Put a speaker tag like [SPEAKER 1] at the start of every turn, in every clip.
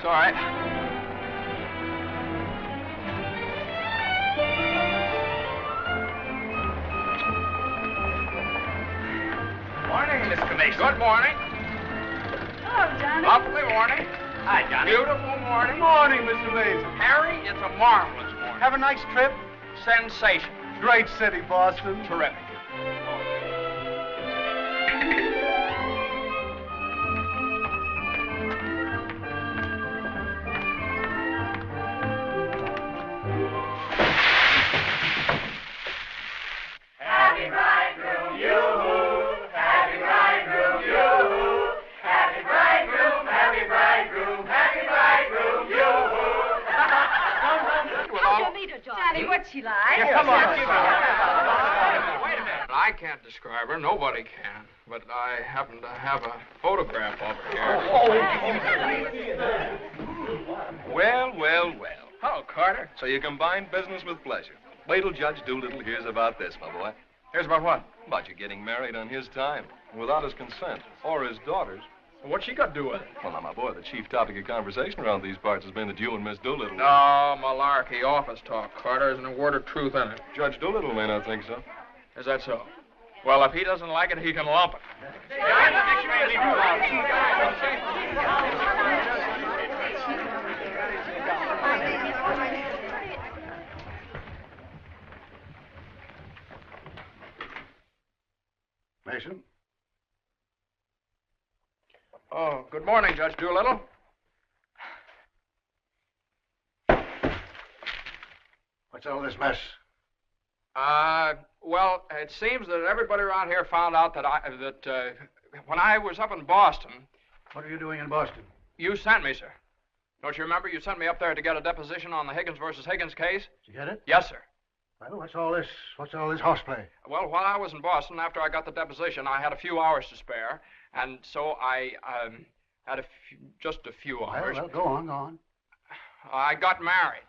[SPEAKER 1] all right. Morning, Mr. Mason. Good morning.
[SPEAKER 2] Hello, Johnny.
[SPEAKER 1] Lovely morning.
[SPEAKER 3] Hi, Johnny.
[SPEAKER 1] Beautiful morning.
[SPEAKER 3] Morning, Mr. Mason.
[SPEAKER 1] Harry, it's a marvelous morning.
[SPEAKER 3] Have a nice trip?
[SPEAKER 1] Sensation.
[SPEAKER 3] Great city, Boston.
[SPEAKER 1] Terrific.
[SPEAKER 4] Happy bridegroom, yoo-hoo! Happy bridegroom, yoo-hoo! Happy bridegroom, happy bridegroom, happy bridegroom, yoo-hoo!
[SPEAKER 2] How'd you meet her, Johnny? What's she like?
[SPEAKER 3] Come on.
[SPEAKER 1] Wait a minute. I can't describe her. Nobody can. But I happen to have a photograph of her here.
[SPEAKER 5] Well, well, well.
[SPEAKER 1] Hello, Carter.
[SPEAKER 5] So you combine business with pleasure. Wait till Judge Doolittle hears about this, my boy.
[SPEAKER 1] Here's about what?
[SPEAKER 5] About you getting married on his time, without his consent, or his daughter's.
[SPEAKER 1] What's she got to do with it?
[SPEAKER 5] Well, now, my boy, the chief topic of conversation around these parts has been that you and Miss Doolittle...
[SPEAKER 1] No, malarkey. Office talk, Carter. Isn't a word of truth in it.
[SPEAKER 5] Judge Doolittle may not think so.
[SPEAKER 1] Is that so? Well, if he doesn't like it, he can lump it.
[SPEAKER 3] Mason?
[SPEAKER 1] Oh, good morning, Judge Doolittle.
[SPEAKER 3] What's all this mess?
[SPEAKER 1] Well, it seems that everybody around here found out that when I was up in Boston...
[SPEAKER 3] What are you doing in Boston?
[SPEAKER 1] You sent me, sir. Don't you remember? You sent me up there to get a deposition on the Higgins versus Higgins case?
[SPEAKER 3] Did you get it?
[SPEAKER 1] Yes, sir.
[SPEAKER 3] Well, what's all this horseplay?
[SPEAKER 1] Well, while I was in Boston, after I got the deposition, I had a few hours to spare, and so I had just a few hours.
[SPEAKER 3] Well, go on.
[SPEAKER 1] I got married.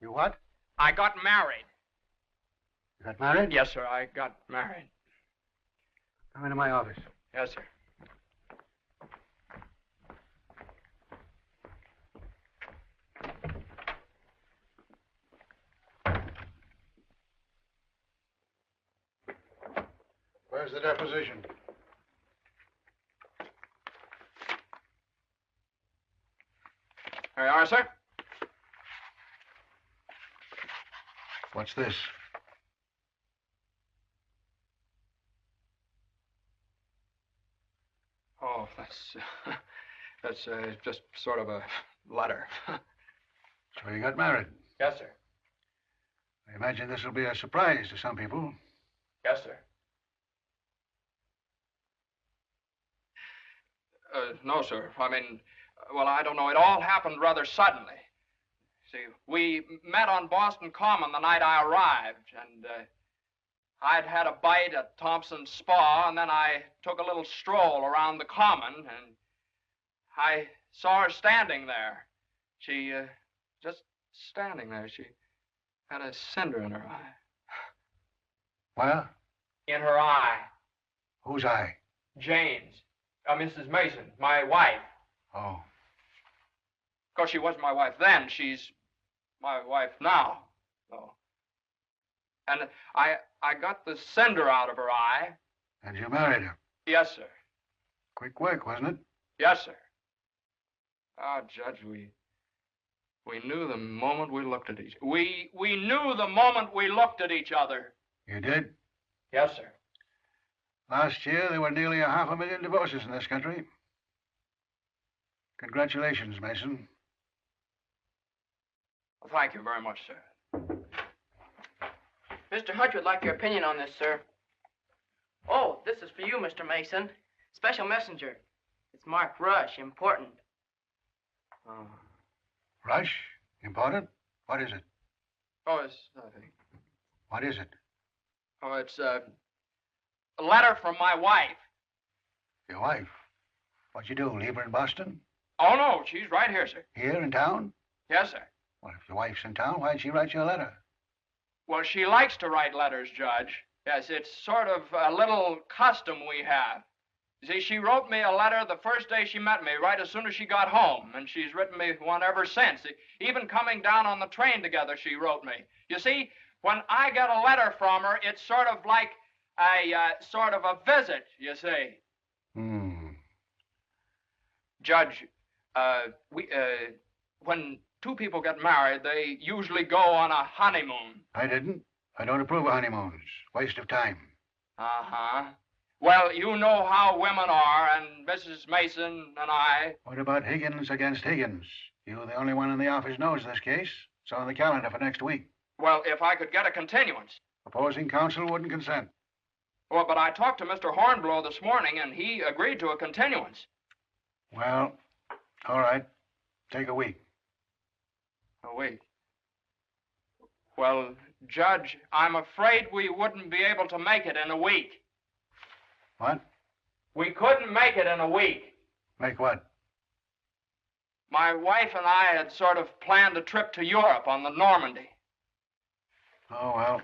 [SPEAKER 3] You what?
[SPEAKER 1] I got married.
[SPEAKER 3] You got married?
[SPEAKER 1] Yes, sir, I got married.
[SPEAKER 3] Come into my office.
[SPEAKER 1] Yes, sir.
[SPEAKER 3] Where's the deposition?
[SPEAKER 1] There you are, sir.
[SPEAKER 3] What's this?
[SPEAKER 1] Oh, that's just sort of a letter.
[SPEAKER 3] So you got married.
[SPEAKER 1] Yes, sir.
[SPEAKER 3] I imagine this will be a surprise to some people.
[SPEAKER 1] Yes, sir. No, sir. I mean, well, I don't know. It all happened rather suddenly. See, we met on Boston Common the night I arrived, and I'd had a bite at Thompson's Spa, and then I took a little stroll around the Common, and I saw her standing there. She, just standing there. She had a cinder in her eye.
[SPEAKER 3] Well?
[SPEAKER 1] In her eye.
[SPEAKER 3] Whose eye?
[SPEAKER 1] Jane's. Mrs. Mason, my wife.
[SPEAKER 3] Oh.
[SPEAKER 1] Of course, she wasn't my wife then. She's my wife now. Oh. And I got the cinder out of her eye.
[SPEAKER 3] And you married her?
[SPEAKER 1] Yes, sir.
[SPEAKER 3] Quick work, wasn't it?
[SPEAKER 1] Yes, sir. Ah, Judge, we knew the moment we looked at each other. We knew the moment we looked at each other.
[SPEAKER 3] You did?
[SPEAKER 1] Yes, sir.
[SPEAKER 3] Last year, there were nearly 500,000 divorces in this country. Congratulations, Mason.
[SPEAKER 1] Well, thank you very much, sir.
[SPEAKER 6] Mr. Hutch would like your opinion on this, sir. Oh, this is for you, Mr. Mason. Special messenger. It's marked Rush, important.
[SPEAKER 1] Oh.
[SPEAKER 3] Rush? Important? What is it?
[SPEAKER 1] Oh, it's nothing.
[SPEAKER 3] What is it?
[SPEAKER 1] Oh, it's a letter from my wife.
[SPEAKER 3] Your wife? What'd you do, leave her in Boston?
[SPEAKER 1] Oh, no, she's right here, sir.
[SPEAKER 3] Here in town?
[SPEAKER 1] Yes, sir.
[SPEAKER 3] Well, if your wife's in town, why'd she write you a letter?
[SPEAKER 1] Well, she likes to write letters, Judge. Yes, it's sort of a little custom we have. See, she wrote me a letter the first day she met me, right as soon as she got home, and she's written me one ever since. Even coming down on the train together, she wrote me. You see, when I get a letter from her, it's sort of like sort of a visit, you see. Judge, when two people get married, they usually go on a honeymoon.
[SPEAKER 3] I didn't. I don't approve of honeymoons. Waste of time.
[SPEAKER 1] Uh-huh. Well, you know how women are, and Mrs. Mason and I...
[SPEAKER 3] What about Higgins against Higgins? You're the only one in the office knows this case. It's on the calendar for next week.
[SPEAKER 1] Well, if I could get a continuance.
[SPEAKER 3] Opposing counsel wouldn't consent.
[SPEAKER 1] Well, but I talked to Mr. Hornblow this morning, and he agreed to a continuance.
[SPEAKER 3] Well, all right. Take a week.
[SPEAKER 1] A week? Well, Judge, I'm afraid we wouldn't be able to make it in a week.
[SPEAKER 3] What?
[SPEAKER 1] We couldn't make it in a week.
[SPEAKER 3] Make what?
[SPEAKER 1] My wife and I had sort of planned a trip to Europe on the Normandy.
[SPEAKER 3] Oh, well,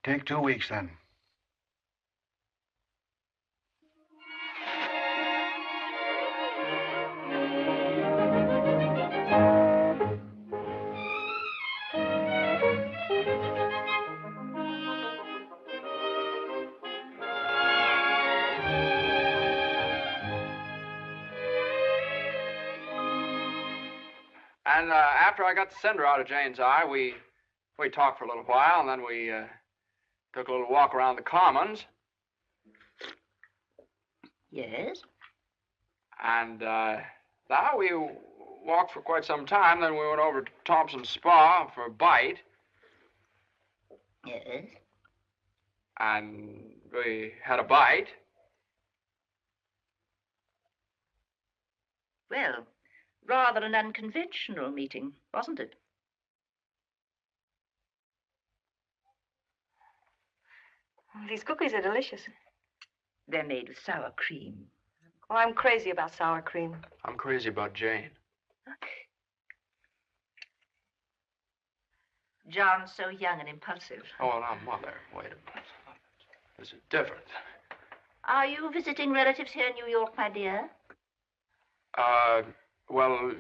[SPEAKER 3] take 2 weeks then.
[SPEAKER 1] And after I got the cinder out of Jane's eye, we talked for a little while, and then we took a little walk around the Commons.
[SPEAKER 2] Yes?
[SPEAKER 1] And now we walked for quite some time, then we went over to Thompson's Spa for a bite.
[SPEAKER 2] Yes?
[SPEAKER 1] And we had a bite.
[SPEAKER 2] Well, rather an unconventional meeting, wasn't it?
[SPEAKER 7] These cookies are delicious.
[SPEAKER 2] They're made with sour cream.
[SPEAKER 7] Oh, I'm crazy about sour cream.
[SPEAKER 1] I'm crazy about Jane.
[SPEAKER 2] John's so young and impulsive.
[SPEAKER 1] Oh, now, Mother, wait a minute. There's a difference.
[SPEAKER 2] Are you visiting relatives here in New York, my dear?
[SPEAKER 1] Well,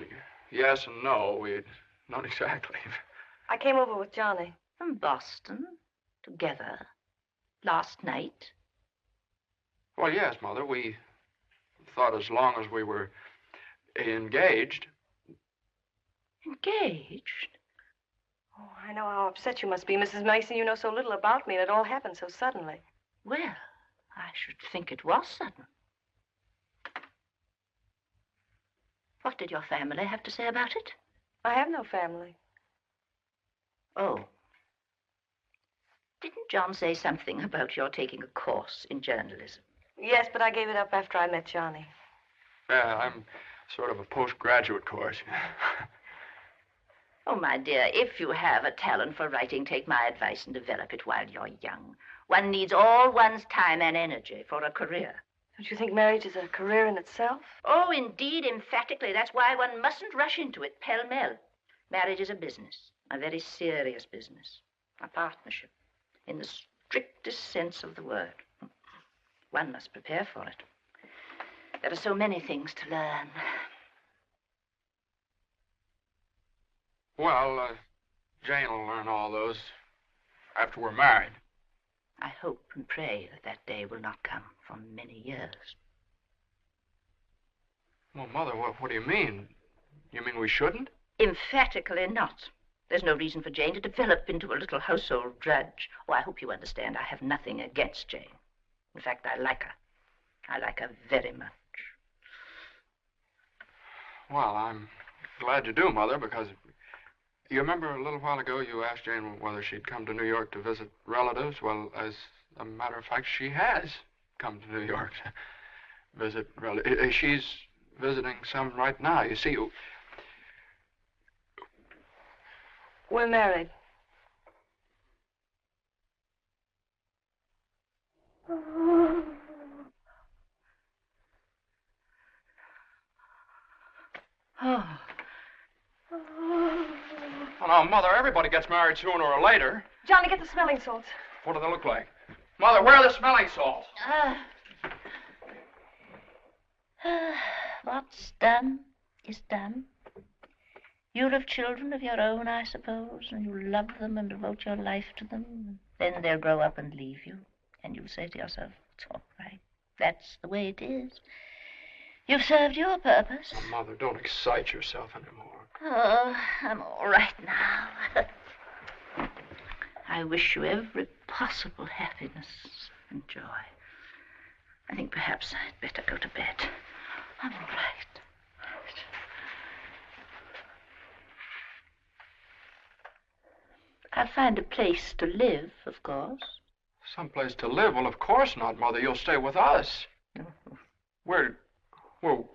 [SPEAKER 1] yes and no. Not exactly.
[SPEAKER 7] I came over with Johnny.
[SPEAKER 2] From Boston? Together? Last night?
[SPEAKER 1] Well, yes, Mother. We thought as long as we were engaged.
[SPEAKER 2] Engaged?
[SPEAKER 7] Oh, I know how upset you must be, Mrs. Mason. You know so little about me, and it all happened so suddenly.
[SPEAKER 2] Well, I should think it was sudden. What did your family have to say about it?
[SPEAKER 7] I have no family.
[SPEAKER 2] Oh. Didn't John say something about your taking a course in journalism?
[SPEAKER 7] Yes, but I gave it up after I met Johnny.
[SPEAKER 1] Yeah, I'm sort of a postgraduate course.
[SPEAKER 2] Oh, my dear, if you have a talent for writing, take my advice and develop it while you're young. One needs all one's time and energy for a career.
[SPEAKER 7] Don't you think marriage is a career in itself?
[SPEAKER 2] Oh, indeed, emphatically. That's why one mustn't rush into it pell-mell. Marriage is a business, a very serious business, a partnership, in the strictest sense of the word. One must prepare for it. There are so many things to learn.
[SPEAKER 1] Well, Jane will learn all those after we're married.
[SPEAKER 2] I hope and pray that that day will not come for many years.
[SPEAKER 1] Well, Mother, what do you mean? You mean we shouldn't?
[SPEAKER 2] Emphatically not. There's no reason for Jane to develop into a little household drudge. Oh, I hope you understand I have nothing against Jane. In fact, I like her. I like her very much.
[SPEAKER 1] Well, I'm glad you do, Mother, because you remember a little while ago you asked Jane whether she'd come to New York to visit relatives? Well, as a matter of fact, she has come to New York to visit relatives. She's visiting some right now. You see,
[SPEAKER 7] we're married.
[SPEAKER 2] Oh.
[SPEAKER 1] Well, now, Mother, everybody gets married sooner or later.
[SPEAKER 7] Johnny, get the smelling salts.
[SPEAKER 1] What do they look like? Mother, where are the smelling salts?
[SPEAKER 2] What's done is done. You'll have children of your own, I suppose, and you'll love them and devote your life to them. Then they'll grow up and leave you, and you'll say to yourself, it's all right. That's the way it is. You've served your purpose.
[SPEAKER 1] Oh, Mother, don't excite yourself anymore.
[SPEAKER 2] Oh, I'm all right now. I wish you every possible happiness and joy. I think perhaps I'd better go to bed. I'm all right. I'll find a place to live, of course.
[SPEAKER 1] Someplace to live? Well, of course not, Mother. You'll stay with us. We're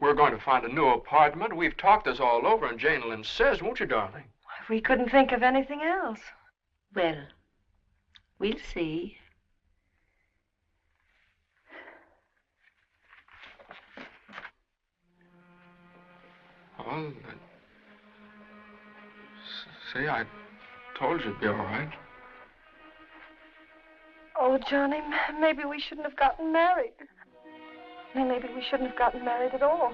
[SPEAKER 1] going to find a new apartment. We've talked this all over, and Jane will insist, won't you, darling?
[SPEAKER 7] We couldn't think of anything else.
[SPEAKER 2] Well, we'll see.
[SPEAKER 1] Well, see, I told you it'd be all right.
[SPEAKER 7] Oh, Johnny, maybe we shouldn't have gotten married. Maybe we shouldn't have gotten married at all.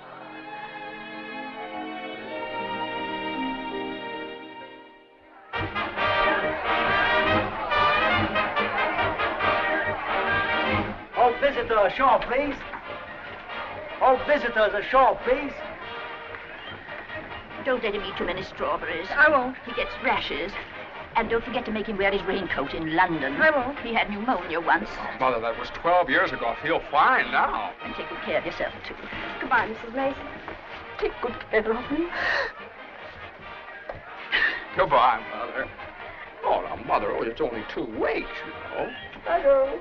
[SPEAKER 8] All visitors ashore, please. All visitors ashore, please.
[SPEAKER 2] Don't let him eat too many strawberries.
[SPEAKER 7] I won't.
[SPEAKER 2] He gets rashes. And don't forget to make him wear his raincoat in London.
[SPEAKER 7] I won't.
[SPEAKER 2] He had pneumonia once.
[SPEAKER 1] Oh, Mother, that was 12 years ago. I feel fine now.
[SPEAKER 2] And take good care of yourself, too.
[SPEAKER 7] Goodbye, Mrs. Mason. Take good care of me.
[SPEAKER 1] Goodbye, Mother. Oh, now, Mother, it's only 2 weeks, you know.
[SPEAKER 7] I know.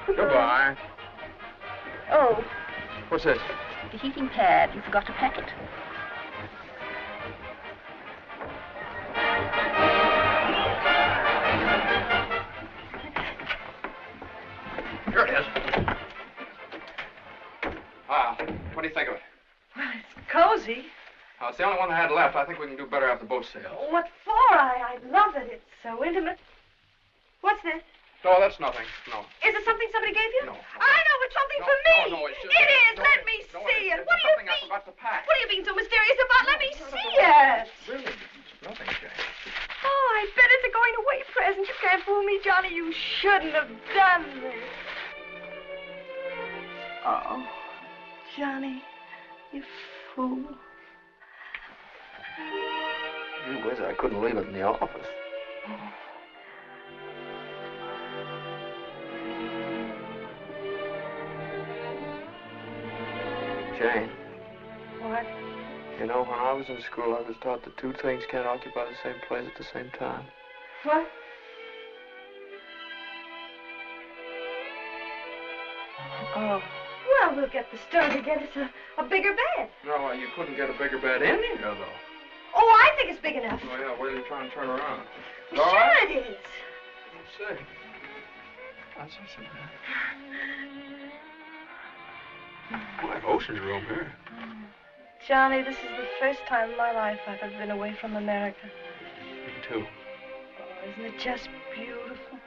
[SPEAKER 1] Goodbye.
[SPEAKER 7] Oh.
[SPEAKER 1] What's this?
[SPEAKER 2] The heating pad. You forgot to pack it.
[SPEAKER 1] Here it is. What do you think of it?
[SPEAKER 7] Well, it's cozy.
[SPEAKER 1] It's the only one I had left. I think we can do better after boat sails.
[SPEAKER 7] What for? I love it. It's so intimate. What's this?
[SPEAKER 1] No, that's nothing. No.
[SPEAKER 7] Is it something somebody gave you?
[SPEAKER 1] No.
[SPEAKER 7] I know, it's something for me.
[SPEAKER 1] No, it's just...
[SPEAKER 7] It is.
[SPEAKER 1] No,
[SPEAKER 7] Let me
[SPEAKER 1] no,
[SPEAKER 7] see it.
[SPEAKER 1] it's
[SPEAKER 7] What do you
[SPEAKER 1] something
[SPEAKER 7] mean?
[SPEAKER 1] I forgot to pack.
[SPEAKER 7] What are you being so mysterious about? Let me see it.
[SPEAKER 1] Really, it's nothing, Jane.
[SPEAKER 7] Oh, I bet it's a going away present. You can't fool me, Johnny. You shouldn't have done this. Oh, Johnny, you fool.
[SPEAKER 1] Gee whiz, I couldn't leave it in the office. Jane.
[SPEAKER 7] What?
[SPEAKER 1] You know, when I was in school, I was taught that 2 things can't occupy the same place at the same time.
[SPEAKER 7] What? Oh. Well, we'll get the stove to get us a bigger bed.
[SPEAKER 1] No, you couldn't get a bigger bed in here, though.
[SPEAKER 7] Oh, I think it's big enough.
[SPEAKER 1] Oh, yeah, wait till you try and turn around.
[SPEAKER 7] Sure
[SPEAKER 1] All right?
[SPEAKER 7] it is.
[SPEAKER 1] Let's see. That's not so bad. Like ocean's room here.
[SPEAKER 7] Johnny, this is the first time in my life I've ever been away from America.
[SPEAKER 1] Me too.
[SPEAKER 7] Oh, isn't it just beautiful?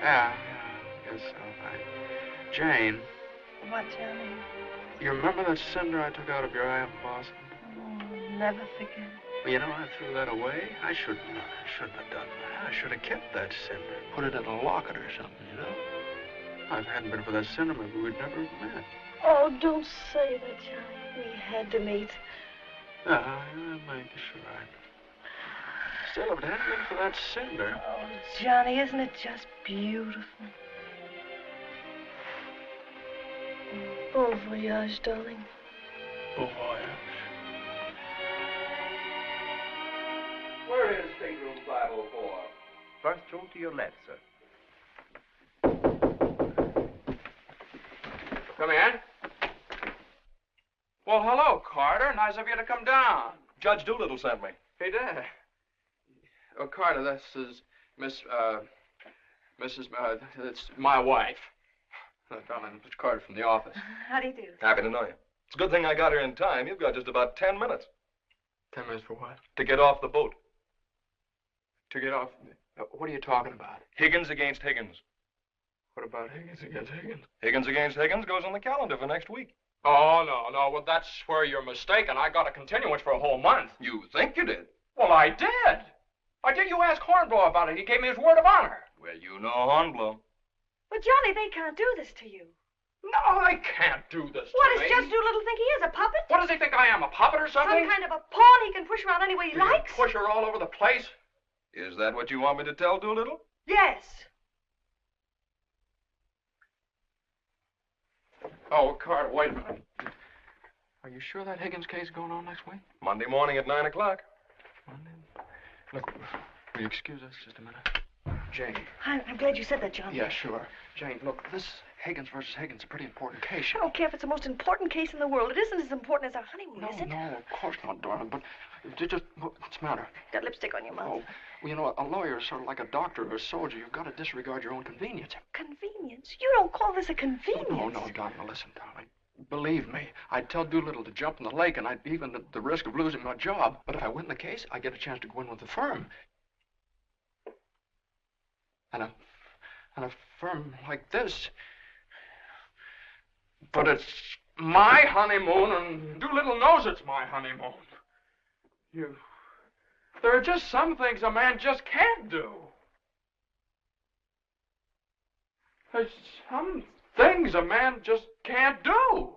[SPEAKER 1] Yeah, I guess so. Jane.
[SPEAKER 7] What, Johnny?
[SPEAKER 1] You remember that cinder I took out of your eye up in Boston?
[SPEAKER 7] Oh, never forget.
[SPEAKER 1] Well, you know, I threw that away. I shouldn't have done that. I should have kept that cinder, put it in a locket or something, you know? If it hadn't been for that cinder, maybe we'd never have met.
[SPEAKER 7] Oh, don't say that, Johnny. We had to meet.
[SPEAKER 1] Yeah, maybe you're right. Still, if it hadn't been for that cinder...
[SPEAKER 7] Oh, Johnny, isn't it just beautiful? Bon voyage, darling.
[SPEAKER 1] Bon voyage. Where is stateroom 504?
[SPEAKER 8] First room to your left, sir.
[SPEAKER 1] Come in. Well, hello, Carter. Nice of you to come down.
[SPEAKER 5] Judge Doolittle sent me.
[SPEAKER 1] He did. Oh, Carter, this is it's my wife. Darling, it's Carter from the office.
[SPEAKER 7] How do you do?
[SPEAKER 5] Happy to know you. It's a good thing I got here in time. You've got just about 10 minutes
[SPEAKER 1] 10 minutes for what?
[SPEAKER 5] to get off the boat.
[SPEAKER 1] To get off? What are you talking about?
[SPEAKER 5] Higgins against Higgins.
[SPEAKER 1] What about Higgins against Higgins?
[SPEAKER 5] Higgins against Higgins goes on the calendar for next week.
[SPEAKER 1] Oh, no. Well, that's where you're mistaken. I got a continuance for a whole month.
[SPEAKER 5] You think you did?
[SPEAKER 1] Well, I did. You ask Hornblow about it. He gave me his word of honor.
[SPEAKER 5] Well, you know Hornblow.
[SPEAKER 7] But, Johnny, they can't do this to you.
[SPEAKER 1] No, they can't do this
[SPEAKER 7] What
[SPEAKER 1] to
[SPEAKER 7] does
[SPEAKER 1] me.
[SPEAKER 7] Judge Doolittle think he is, a puppet?
[SPEAKER 1] What does he think I am, a puppet or something?
[SPEAKER 7] Some kind of a pawn he can push around any way he likes?
[SPEAKER 1] Push her all over the place?
[SPEAKER 5] Is that what you want me to tell Doolittle?
[SPEAKER 7] Yes.
[SPEAKER 1] Oh, Carter, wait a minute. Are you sure that Higgins case is going on next week?
[SPEAKER 5] Monday morning at 9 o'clock.
[SPEAKER 1] Monday? Look, will you excuse us just a minute? Jane.
[SPEAKER 7] I'm glad you said that, John.
[SPEAKER 1] Yeah, sure. Jane, look, this Higgins versus Higgins is a pretty important case.
[SPEAKER 7] I don't care if it's the most important case in the world. It isn't as important as our honeymoon, is it?
[SPEAKER 1] No, of course not, darling. But what's the matter?
[SPEAKER 7] Got lipstick on your mouth.
[SPEAKER 1] Oh, well, you know, a lawyer is sort of like a doctor or a soldier. You've got to disregard your own convenience.
[SPEAKER 7] Convenience? You don't call this a convenience.
[SPEAKER 1] No, darling. Listen, darling. Believe me, I'd tell Doolittle to jump in the lake, and I'd even at the risk of losing my job. But if I win the case, I get a chance to go in with the firm. And a firm like this. But it's my honeymoon, and Doolittle knows it's my honeymoon. There are just some things a man just can't do. There's some things a man just can't do.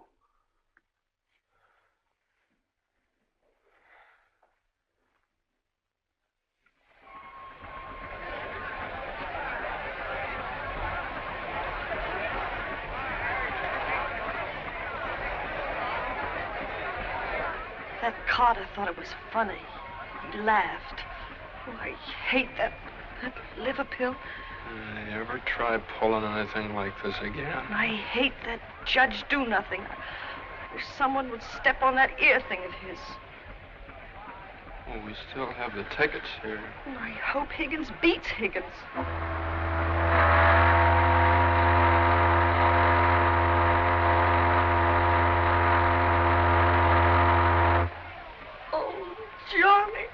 [SPEAKER 7] That Carter thought it was funny. He laughed. Oh, I hate that liver pill.
[SPEAKER 1] I ever try pulling anything like this again?
[SPEAKER 7] I hate that Judge Do Nothing. I wish someone would step on that ear thing of his.
[SPEAKER 1] Oh, we still have the tickets here.
[SPEAKER 7] Oh, I hope Higgins beats Higgins. Johnny.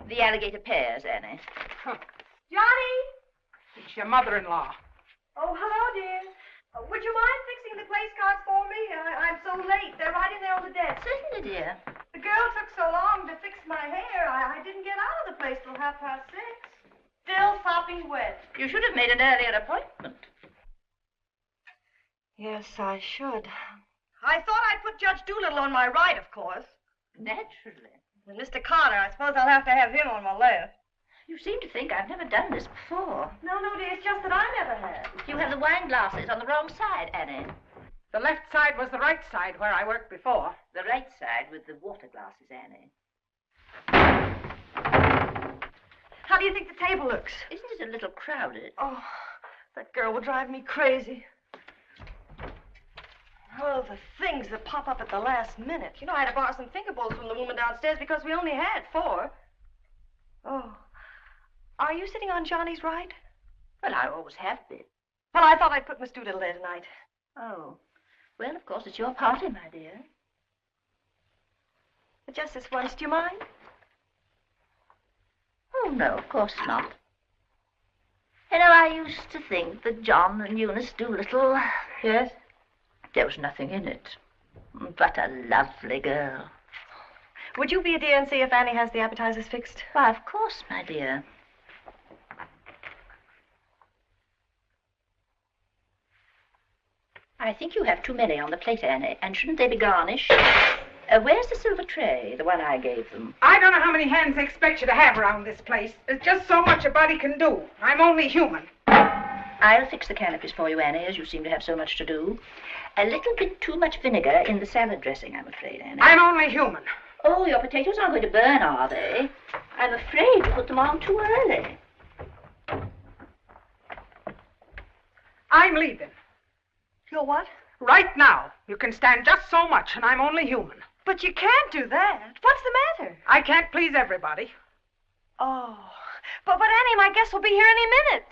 [SPEAKER 2] The alligator pears, Annie.
[SPEAKER 7] Johnny!
[SPEAKER 6] It's your mother-in-law.
[SPEAKER 7] Oh, hello, dear. Would you mind fixing the place cards for me? I'm so late. They're right in there on the desk.
[SPEAKER 2] Certainly, dear.
[SPEAKER 7] The girl took so long to fix my hair, I didn't get out of the place till 6:30. Still sopping wet.
[SPEAKER 2] You should have made an earlier appointment.
[SPEAKER 7] Yes, I should. I thought I'd put Judge Doolittle on my right, of course.
[SPEAKER 2] Naturally.
[SPEAKER 7] And Mr. Carter, I suppose I'll have to have him on my left.
[SPEAKER 2] You seem to think I've never done this before.
[SPEAKER 7] No, dear, it's just that I never have.
[SPEAKER 2] You have the wine glasses on the wrong side, Annie.
[SPEAKER 6] The left side was the right side where I worked before.
[SPEAKER 2] The right side with the water glasses, Annie.
[SPEAKER 7] How do you think the table looks?
[SPEAKER 2] Isn't it a little crowded?
[SPEAKER 7] Oh, that girl will drive me crazy. Oh, the things that pop up at the last minute. You know, I had to borrow some finger bowls from the woman downstairs because we only had 4. Oh. Are you sitting on Johnny's right?
[SPEAKER 2] Well, I always have been.
[SPEAKER 7] Well, I thought I'd put Miss Doolittle there tonight.
[SPEAKER 2] Oh. Well, of course, it's your party, my dear.
[SPEAKER 7] But just this once, do you mind?
[SPEAKER 2] Oh, no, of course not. You know, I used to think that John and Eunice Doolittle...
[SPEAKER 7] Yes?
[SPEAKER 2] There was nothing in it. But a lovely girl.
[SPEAKER 7] Would you be a dear and see if Annie has the appetizers fixed?
[SPEAKER 2] Why, of course, my dear. I think you have too many on the plate, Annie, and shouldn't they be garnished? Where's the silver tray, the one I gave them?
[SPEAKER 6] I don't know how many hands they expect you to have around this place. There's just so much a body can do. I'm only human.
[SPEAKER 2] I'll fix the canopies for you, Annie, as you seem to have so much to do. A little bit too much vinegar in the salad dressing, I'm afraid, Annie.
[SPEAKER 6] I'm only human.
[SPEAKER 2] Oh, your potatoes aren't going to burn, are they? I'm afraid you put them on too early.
[SPEAKER 6] I'm leaving.
[SPEAKER 7] You're what?
[SPEAKER 6] Right now. You can stand just so much, and I'm only human.
[SPEAKER 7] But you can't do that. What's the matter?
[SPEAKER 6] I can't please everybody.
[SPEAKER 7] Oh. But Annie, my guest will be here any minute.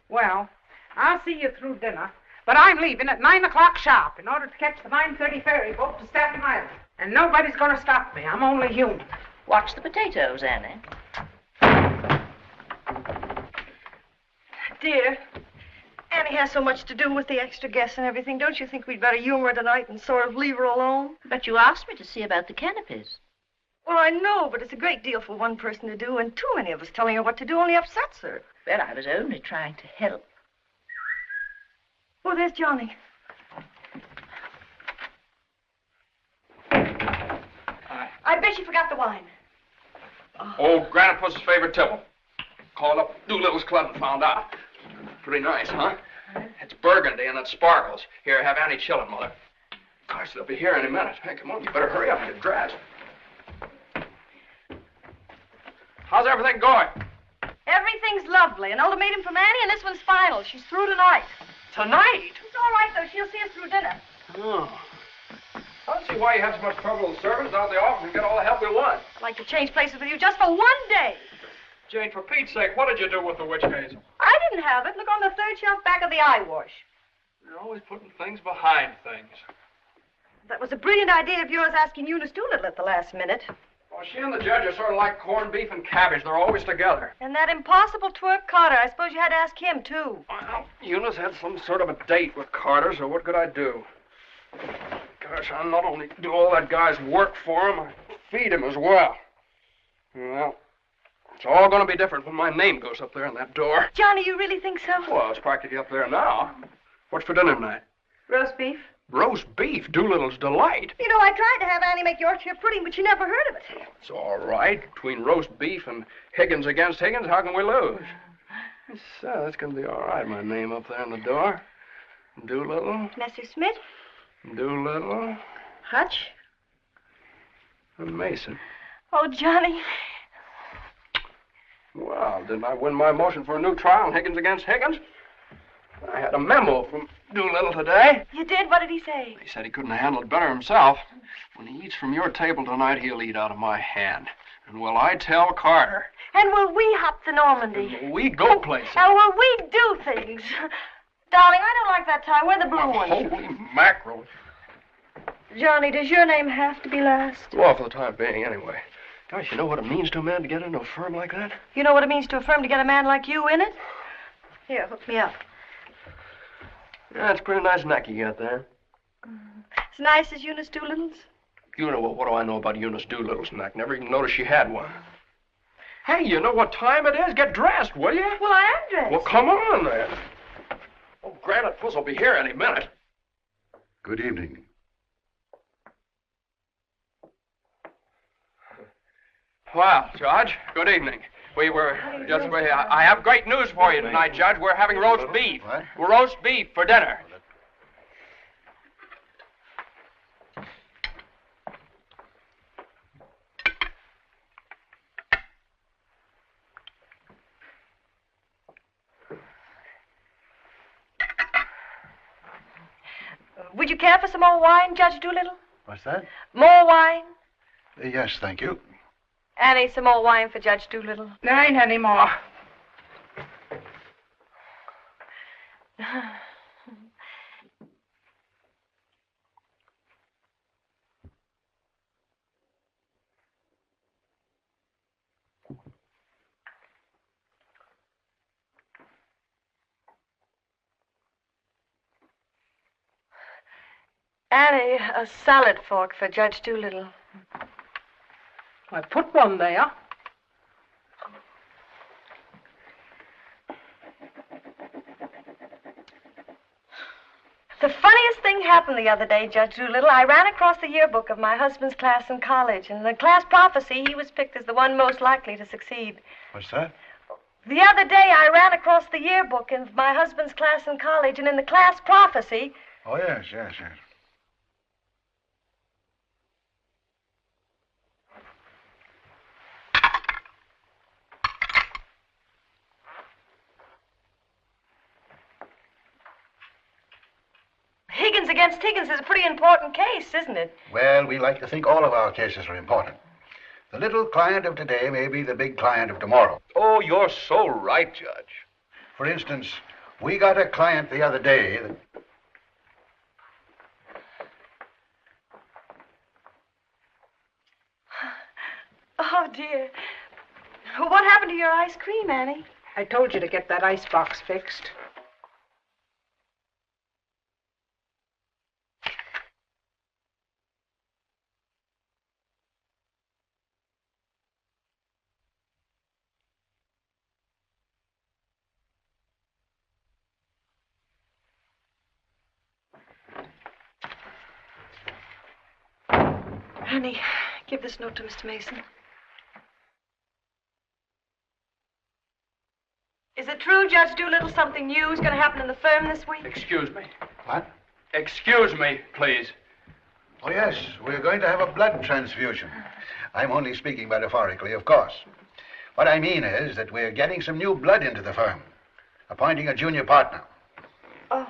[SPEAKER 9] Well, I'll see you through dinner, but I'm leaving at 9 o'clock sharp in order to catch the 9:30 ferry boat to Staten Island. And nobody's going to stop me. I'm only human.
[SPEAKER 2] Watch the potatoes, Annie.
[SPEAKER 7] Dear, Annie has so much to do with the extra guests and everything. Don't you think we'd better humor her tonight and sort of leave her alone?
[SPEAKER 2] But you asked me to see about the canopies.
[SPEAKER 7] Well, I know, but it's a great deal for one person to do, and too many of us telling her what to do only upsets her.
[SPEAKER 2] Well, I was only trying to help.
[SPEAKER 7] Oh, there's Johnny. I bet you forgot the wine.
[SPEAKER 1] Old Granite Puss's favorite tipple. Called up Doolittle's club and found out. Pretty nice, huh? It's burgundy and it sparkles. Here, have Annie chillin', Mother. Gosh, they'll be here any minute. Hey, come on, you better hurry up and get dressed. How's everything going?
[SPEAKER 7] Everything's lovely. An ultimatum from Annie, and this one's final. She's through tonight.
[SPEAKER 1] Tonight?
[SPEAKER 7] It's all right, though. She'll see us through dinner.
[SPEAKER 1] Oh. I don't see why you have so much trouble with servants out of the office and get all the help we want.
[SPEAKER 7] I'd like to change places with you just for one day.
[SPEAKER 1] Jane, for Pete's sake, what did you do with the witch hazel?
[SPEAKER 7] I didn't have it. Look on the third shelf back of the eye wash.
[SPEAKER 1] You're always putting things behind things.
[SPEAKER 7] That was a brilliant idea of yours asking Eunice Doolittle at the last minute.
[SPEAKER 1] Well, she and the judge are sort of like corned beef and cabbage. They're always together.
[SPEAKER 7] And that impossible twerp Carter. I suppose you had to ask him, too.
[SPEAKER 1] Well, Eunice had some sort of a date with Carter, so what could I do? Gosh, I not only do all that guy's work for him, I feed him as well. Well, it's all going to be different when my name goes up there on that door.
[SPEAKER 7] Johnny, you really think so?
[SPEAKER 1] Well, it's practically up there now. What's for dinner tonight?
[SPEAKER 7] Roast beef.
[SPEAKER 1] Roast beef, Doolittle's delight.
[SPEAKER 7] You know, I tried to have Annie make Yorkshire pudding, but she never heard of it.
[SPEAKER 1] It's all right. Between roast beef and Higgins against Higgins, how can we lose? So, that's going to be all right, my name up there on the door. Doolittle.
[SPEAKER 7] Messrs. Smith.
[SPEAKER 1] Doolittle.
[SPEAKER 7] Hutch.
[SPEAKER 1] And Mason.
[SPEAKER 7] Oh, Johnny.
[SPEAKER 1] Well, didn't I win my motion for a new trial on Higgins against Higgins? I had a memo from Doolittle today.
[SPEAKER 7] You did? What did he say?
[SPEAKER 1] He said he couldn't handle it better himself. When he eats from your table tonight, he'll eat out of my hand. And will I tell Carter?
[SPEAKER 7] And will we hop to Normandy?
[SPEAKER 1] And will we go places?
[SPEAKER 7] And will we do things? Darling, I don't like that tie. Wear the blue one.
[SPEAKER 1] Holy mackerel.
[SPEAKER 7] Johnny, does your name have to be last?
[SPEAKER 1] Well, for the time being, anyway. Gosh, you know what it means to a man to get into a firm like that?
[SPEAKER 7] You know what it means to a firm to get a man like you in it? Here, hook me up.
[SPEAKER 1] Yeah, it's a pretty nice neck you got there.
[SPEAKER 7] As nice as Eunice Doolittle's?
[SPEAKER 1] You know what do I know about Eunice Doolittle's neck? Never even noticed she had one. Hey, you know what time it is? Get dressed, will you?
[SPEAKER 7] Well, I am dressed.
[SPEAKER 1] Well, come on, then. Oh, Granite Puss will be here any minute.
[SPEAKER 3] Good evening.
[SPEAKER 1] Well, Judge, good evening. I have great news for you tonight, Judge. We're having roast beef.
[SPEAKER 3] What?
[SPEAKER 1] Roast beef for dinner.
[SPEAKER 7] Would you care for some more wine, Judge Doolittle?
[SPEAKER 3] What's that?
[SPEAKER 7] More wine?
[SPEAKER 3] Yes, thank you.
[SPEAKER 7] Annie, some more wine for Judge Doolittle.
[SPEAKER 9] There ain't any more.
[SPEAKER 7] Annie, a salad fork for Judge Doolittle.
[SPEAKER 9] I put one there.
[SPEAKER 7] The funniest thing happened the other day, Judge Doolittle. I ran across the yearbook of my husband's class in college, and in the class prophecy, he was picked as the one most likely to succeed.
[SPEAKER 3] What's that?
[SPEAKER 7] The other day, I ran across the yearbook of my husband's class in college, and in the class prophecy...
[SPEAKER 3] Oh, yes.
[SPEAKER 7] Higgins Higgins against Higgins is a pretty important case, isn't it?
[SPEAKER 3] Well, we like to think all of our cases are important. The little client of today may be the big client of tomorrow.
[SPEAKER 5] Oh, you're so right, Judge.
[SPEAKER 3] For instance, we got a client the other day that...
[SPEAKER 7] Oh, dear. What happened to your ice cream, Annie?
[SPEAKER 9] I told you to get that ice box fixed.
[SPEAKER 7] Annie, give this note to Mr. Mason. Is it true, Judge Doolittle, something new is going to happen in the firm this week?
[SPEAKER 1] Excuse me.
[SPEAKER 3] What?
[SPEAKER 1] Excuse me, please.
[SPEAKER 3] Oh, yes, we're going to have a blood transfusion. I'm only speaking metaphorically, of course. What I mean is that we're getting some new blood into the firm, appointing a junior partner.
[SPEAKER 7] Oh.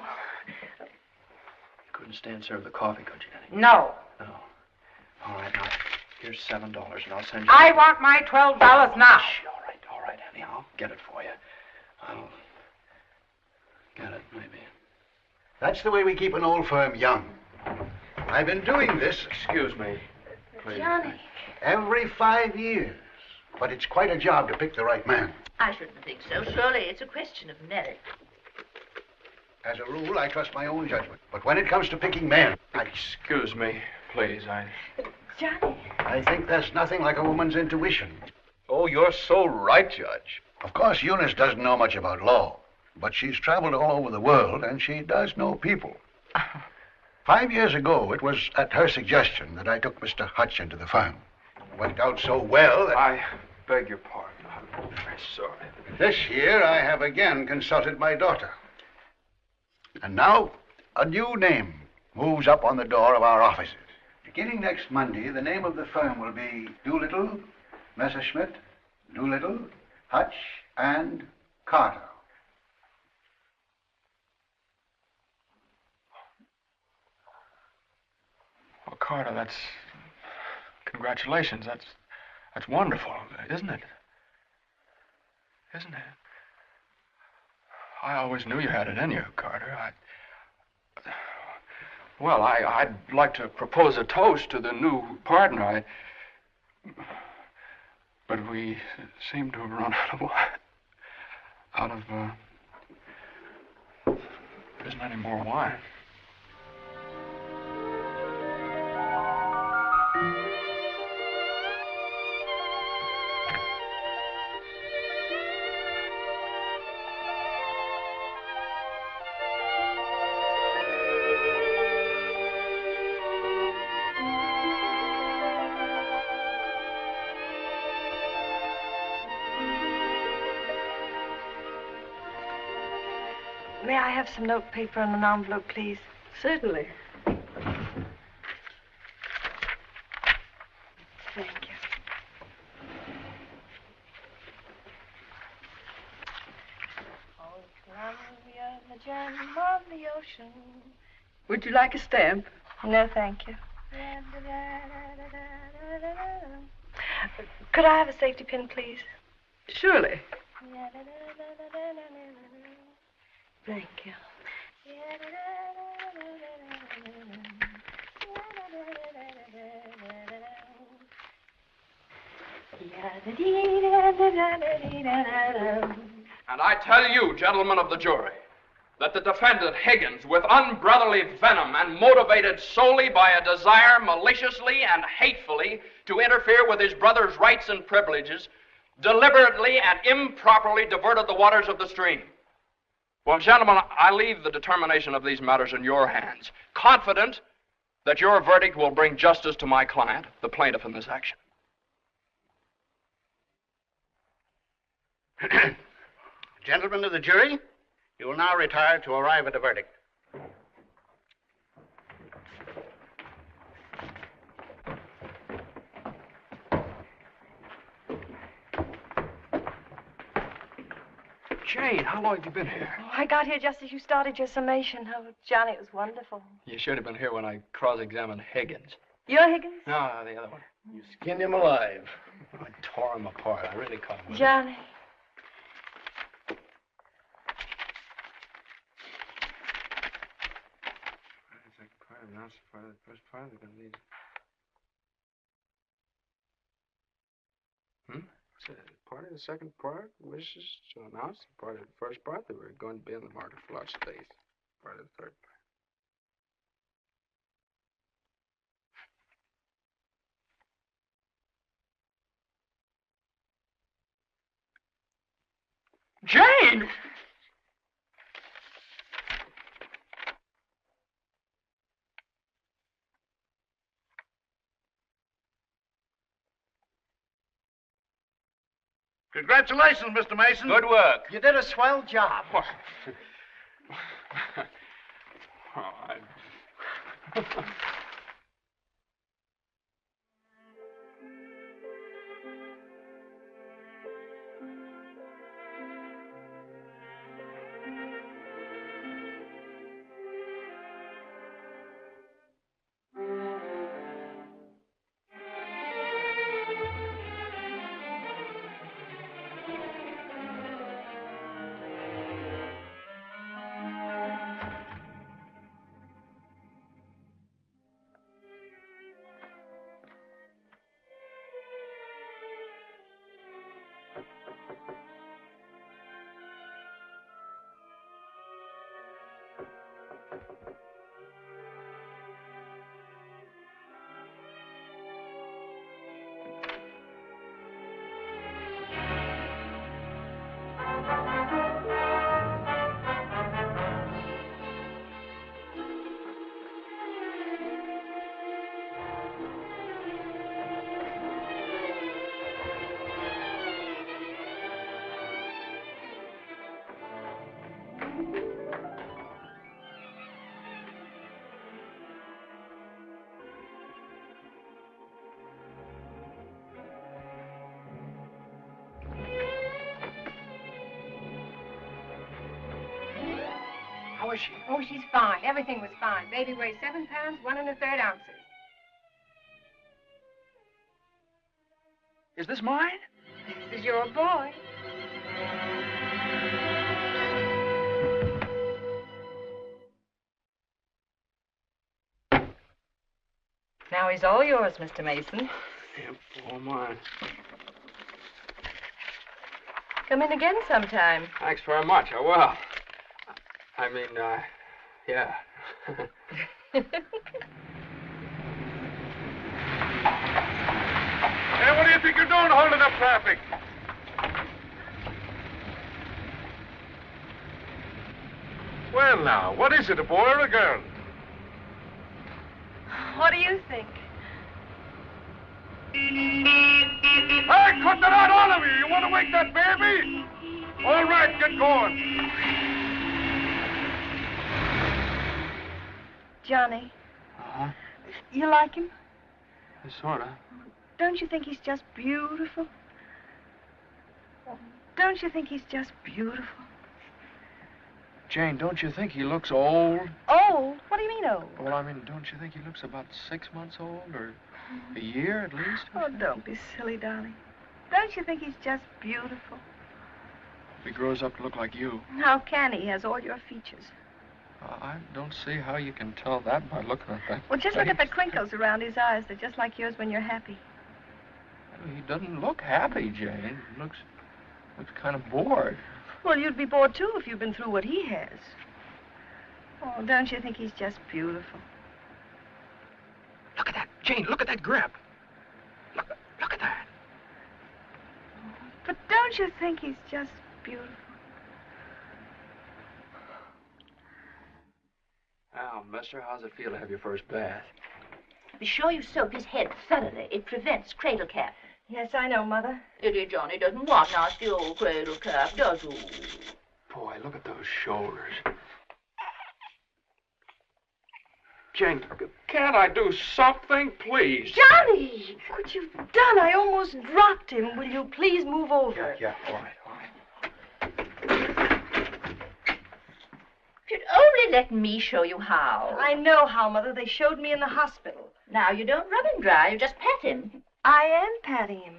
[SPEAKER 1] You couldn't stand serve the coffee, could you, Annie?
[SPEAKER 9] No.
[SPEAKER 1] No. All right, now, here's $7, and I'll send you...
[SPEAKER 9] I want my $12 now.
[SPEAKER 1] Shh, all right, Annie, I'll get it for you. I'll get it, maybe.
[SPEAKER 3] That's the way we keep an old firm young. I've been doing this
[SPEAKER 1] Excuse me, please.
[SPEAKER 7] Johnny.
[SPEAKER 3] every 5 years. But it's quite a job to pick the right man.
[SPEAKER 2] I shouldn't think so. Surely it's a question of merit.
[SPEAKER 3] As a rule, I trust my own judgment. But when it comes to picking men,
[SPEAKER 1] Excuse me, please.
[SPEAKER 7] Johnny.
[SPEAKER 3] I think there's nothing like a woman's intuition.
[SPEAKER 5] Oh, you're so right, Judge.
[SPEAKER 3] Of course, Eunice doesn't know much about law, but she's traveled all over the world, and she does know people. 5 years ago, it was at her suggestion that I took Mr. Hutch into the firm. It worked out so well that...
[SPEAKER 1] I beg your pardon. I'm very sorry.
[SPEAKER 3] This year, I have again consulted my daughter. And now, a new name moves up on the door of our offices. Beginning next Monday, the name of the firm will be Doolittle, Messerschmitt, Doolittle, Hutch, and Carter.
[SPEAKER 1] Well, Carter, that's... Congratulations. That's wonderful, isn't it? Isn't it? I always knew you had it in you, Carter. Well, I'd like to propose a toast to the new partner. But we seem to have run out of wine. There isn't any more wine.
[SPEAKER 7] May I have some note paper and an envelope, please?
[SPEAKER 9] Certainly.
[SPEAKER 7] Thank you. Oh, Columbia, the gem of the ocean.
[SPEAKER 9] Would you like a stamp?
[SPEAKER 7] No, thank you. Could I have a safety pin, please?
[SPEAKER 9] Surely.
[SPEAKER 7] Thank you.
[SPEAKER 1] And I tell you, gentlemen of the jury, that the defendant, Higgins, with unbrotherly venom and motivated solely by a desire maliciously and hatefully to interfere with his brother's rights and privileges, deliberately and improperly diverted the waters of the stream. Well, gentlemen, I leave the determination of these matters in your hands, confident that your verdict will bring justice to my client, the plaintiff in this action.
[SPEAKER 3] Gentlemen of the jury, you will now retire to arrive at a verdict.
[SPEAKER 1] Jane, how long have you been here?
[SPEAKER 7] Oh, I got here just as you started your summation. Oh, Johnny, it was wonderful.
[SPEAKER 1] You should have been here when I cross-examined Higgins.
[SPEAKER 7] You're Higgins?
[SPEAKER 1] No, the other one.
[SPEAKER 8] You skinned him alive.
[SPEAKER 1] I tore him apart. I really caught him.
[SPEAKER 7] Johnny.
[SPEAKER 1] Part of the second part wishes to announce the part of the first part that we're going to be in the market for large space. Part of the third part. Jane!
[SPEAKER 3] Congratulations, Mr. Mason.
[SPEAKER 8] Good work. You did a swell job.
[SPEAKER 9] How is she? Oh, she's fine. Everything was fine. Baby weighs 7 pounds, 1 1/3 ounces.
[SPEAKER 1] Is this mine?
[SPEAKER 9] This is your boy.
[SPEAKER 2] Now he's all yours, Mr. Mason.
[SPEAKER 1] Yep, all mine.
[SPEAKER 2] Come in again sometime.
[SPEAKER 1] Thanks very much. I will. I mean, yeah.
[SPEAKER 3] Hey, what do you think you're doing holding up traffic? Well, now, what is it, a boy or a girl?
[SPEAKER 7] What do you think?
[SPEAKER 3] Hey, cut that out, all of you! You want to wake that baby? All right, get going.
[SPEAKER 7] Johnny,
[SPEAKER 1] Uh-huh.
[SPEAKER 7] you like him?
[SPEAKER 1] Sort of.
[SPEAKER 7] Don't you think he's just beautiful? Don't you think he's just beautiful?
[SPEAKER 1] Jane, don't you think he looks old?
[SPEAKER 7] Old? What do you mean old?
[SPEAKER 1] Well, I mean, don't you think he looks about 6 months old, or a year at least?
[SPEAKER 7] Oh, don't be silly, darling. Don't you think he's just beautiful?
[SPEAKER 1] If he grows up to look like you.
[SPEAKER 7] How can he? He has all your features.
[SPEAKER 1] I don't see how you can tell that by looking at that.
[SPEAKER 7] Well, just look at the
[SPEAKER 1] face.
[SPEAKER 7] crinkles around his eyes. They're just like yours when you're happy.
[SPEAKER 1] He doesn't look happy, Jane. He looks kind of bored.
[SPEAKER 7] Well, you'd be bored, too, if you'd been through what he has. Oh, don't you think he's just beautiful?
[SPEAKER 1] Look at that, Jane. Look at that grip. Look at that.
[SPEAKER 7] But don't you think he's just beautiful?
[SPEAKER 1] Now, mister, how's it feel to have your first bath?
[SPEAKER 2] Be sure you soak his head thoroughly. It prevents cradle cap.
[SPEAKER 7] Yes, I know, Mother.
[SPEAKER 2] Dear Johnny doesn't want nasty old cradle cap, does he?
[SPEAKER 1] Boy, look at those shoulders. Jane, can't I do something, please?
[SPEAKER 7] Johnny! What you've done, I almost dropped him. Will you please move over?
[SPEAKER 1] Yeah, all right.
[SPEAKER 2] you'd only let me show you how.
[SPEAKER 7] I know how, Mother. They showed me in the hospital.
[SPEAKER 2] Now, you don't rub him dry. You just pat him.
[SPEAKER 7] I am patting him.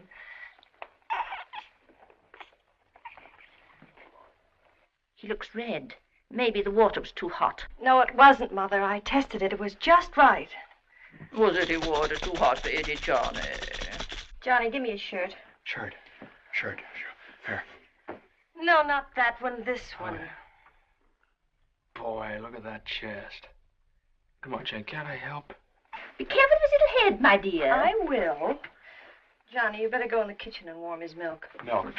[SPEAKER 2] He looks red. Maybe the water was too hot.
[SPEAKER 7] No, it wasn't, Mother. I tested it. It was just right.
[SPEAKER 2] Was any water too hot for Eddie, Johnny?
[SPEAKER 7] Johnny, give me a shirt.
[SPEAKER 1] Shirt. Here.
[SPEAKER 7] No, not that one. This one.
[SPEAKER 1] Boy, look at that chest. Come on, Jane, can't I help?
[SPEAKER 2] Be careful of his little head, my dear.
[SPEAKER 7] I will. Johnny, you better go in the kitchen and warm his milk.
[SPEAKER 1] Milk.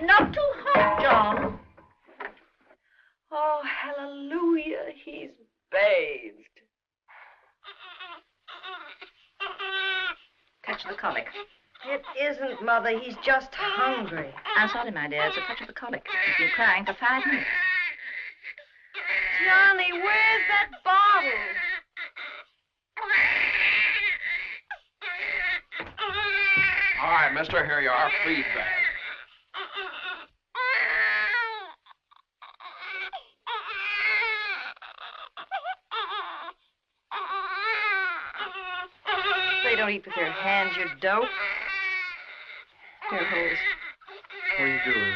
[SPEAKER 2] Not too hot, John.
[SPEAKER 7] Oh, hallelujah. He's bathed.
[SPEAKER 2] Touch the colic.
[SPEAKER 7] It isn't, Mother. He's just hungry.
[SPEAKER 2] I'm sorry, my dear. It's a touch of the colic. He's been crying for 5 minutes.
[SPEAKER 7] Johnny, where's that bottle?
[SPEAKER 1] All right, mister, here you are. Feedback.
[SPEAKER 7] They don't eat with their hands, you dope. Here, Hose.
[SPEAKER 1] What are you doing?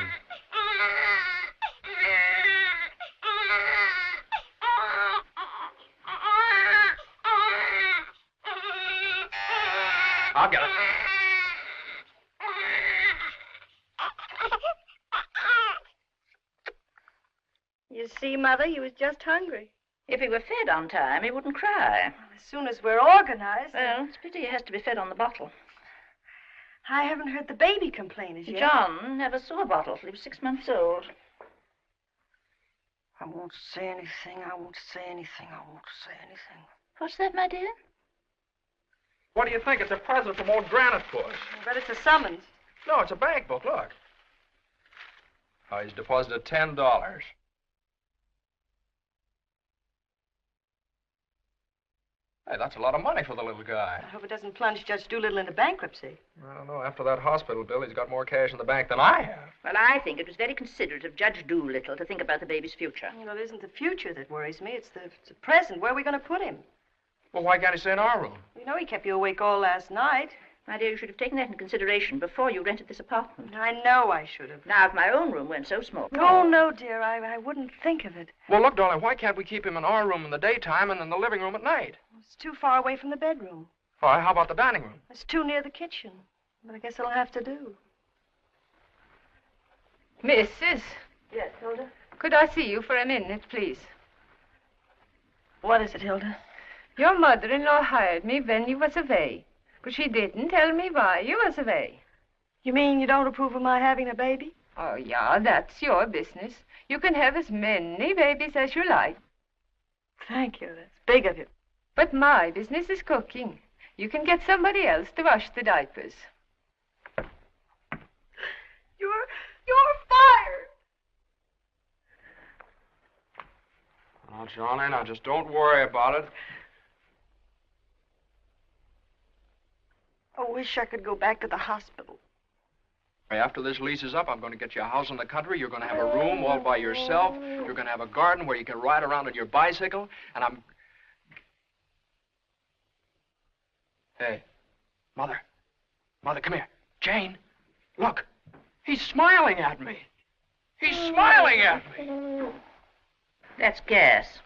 [SPEAKER 1] I'll get it.
[SPEAKER 7] You see, Mother, he was just hungry.
[SPEAKER 2] If he were fed on time, he wouldn't cry.
[SPEAKER 7] As soon as we're organized.
[SPEAKER 2] Well, it's pity he has to be fed on the bottle.
[SPEAKER 7] I haven't heard the baby complain as yet.
[SPEAKER 2] John never saw a bottle till he was 6 months old.
[SPEAKER 7] I won't say anything. I won't say anything. I won't say anything.
[SPEAKER 2] What's that, my dear?
[SPEAKER 1] What do you think? It's a present from old Granite Puss.
[SPEAKER 7] I bet it's a summons.
[SPEAKER 1] No, it's a bank book. Look. Oh, he's deposited $10. Hey, that's a lot of money for the little guy.
[SPEAKER 7] I hope it doesn't plunge Judge Doolittle into bankruptcy.
[SPEAKER 1] I don't know. After that hospital bill, he's got more cash in the bank than I have.
[SPEAKER 2] Well, I think it was very considerate of Judge Doolittle to think about the baby's future.
[SPEAKER 7] Well, it isn't the future that worries me. It's the present. Where are we going to put him?
[SPEAKER 1] Well, why can't he stay in our room?
[SPEAKER 7] You know he kept you awake all last night.
[SPEAKER 2] My dear, you should have taken that into consideration before you rented this apartment.
[SPEAKER 7] I know I should have.
[SPEAKER 2] Now, if my own room weren't so small.
[SPEAKER 7] Oh, no, dear. I wouldn't think of it.
[SPEAKER 1] Well, look, darling, why can't we keep him in our room in the daytime and in the living room at night?
[SPEAKER 7] It's too far away from the bedroom.
[SPEAKER 1] All right, how about the dining room?
[SPEAKER 7] It's too near the kitchen. But I guess it'll have to do.
[SPEAKER 9] Mrs.
[SPEAKER 7] Yes, Hilda?
[SPEAKER 9] Could I see you for a minute, please?
[SPEAKER 7] What is it, Hilda?
[SPEAKER 9] Your mother-in-law hired me when you was away, but she didn't tell me why you was away.
[SPEAKER 7] You mean you don't approve of my having a baby?
[SPEAKER 9] Oh, yeah, that's your business. You can have as many babies as you like.
[SPEAKER 7] Thank you. That's big of you.
[SPEAKER 9] But my business is cooking. You can get somebody else to wash the diapers.
[SPEAKER 7] You're fired.
[SPEAKER 1] Now, Johnny, now just don't worry about it.
[SPEAKER 7] I wish I could go back to the hospital.
[SPEAKER 1] After this lease is up, I'm going to get you a house in the country. You're going to have a room all by yourself. You're going to have a garden where you can ride around on your bicycle. And I'm... Hey, Mother. Mother, come here. Jane, look. He's smiling at me. He's smiling at me.
[SPEAKER 2] That's gas.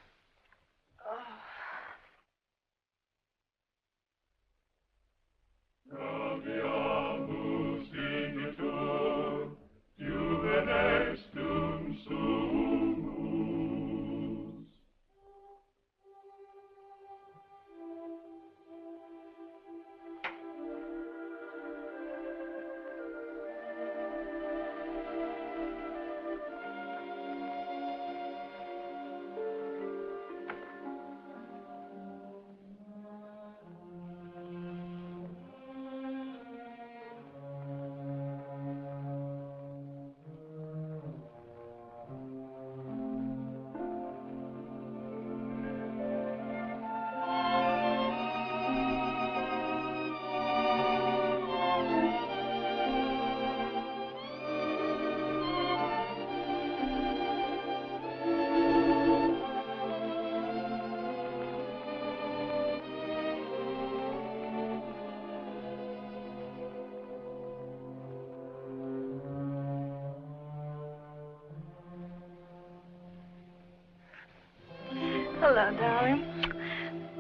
[SPEAKER 7] Hello, darling.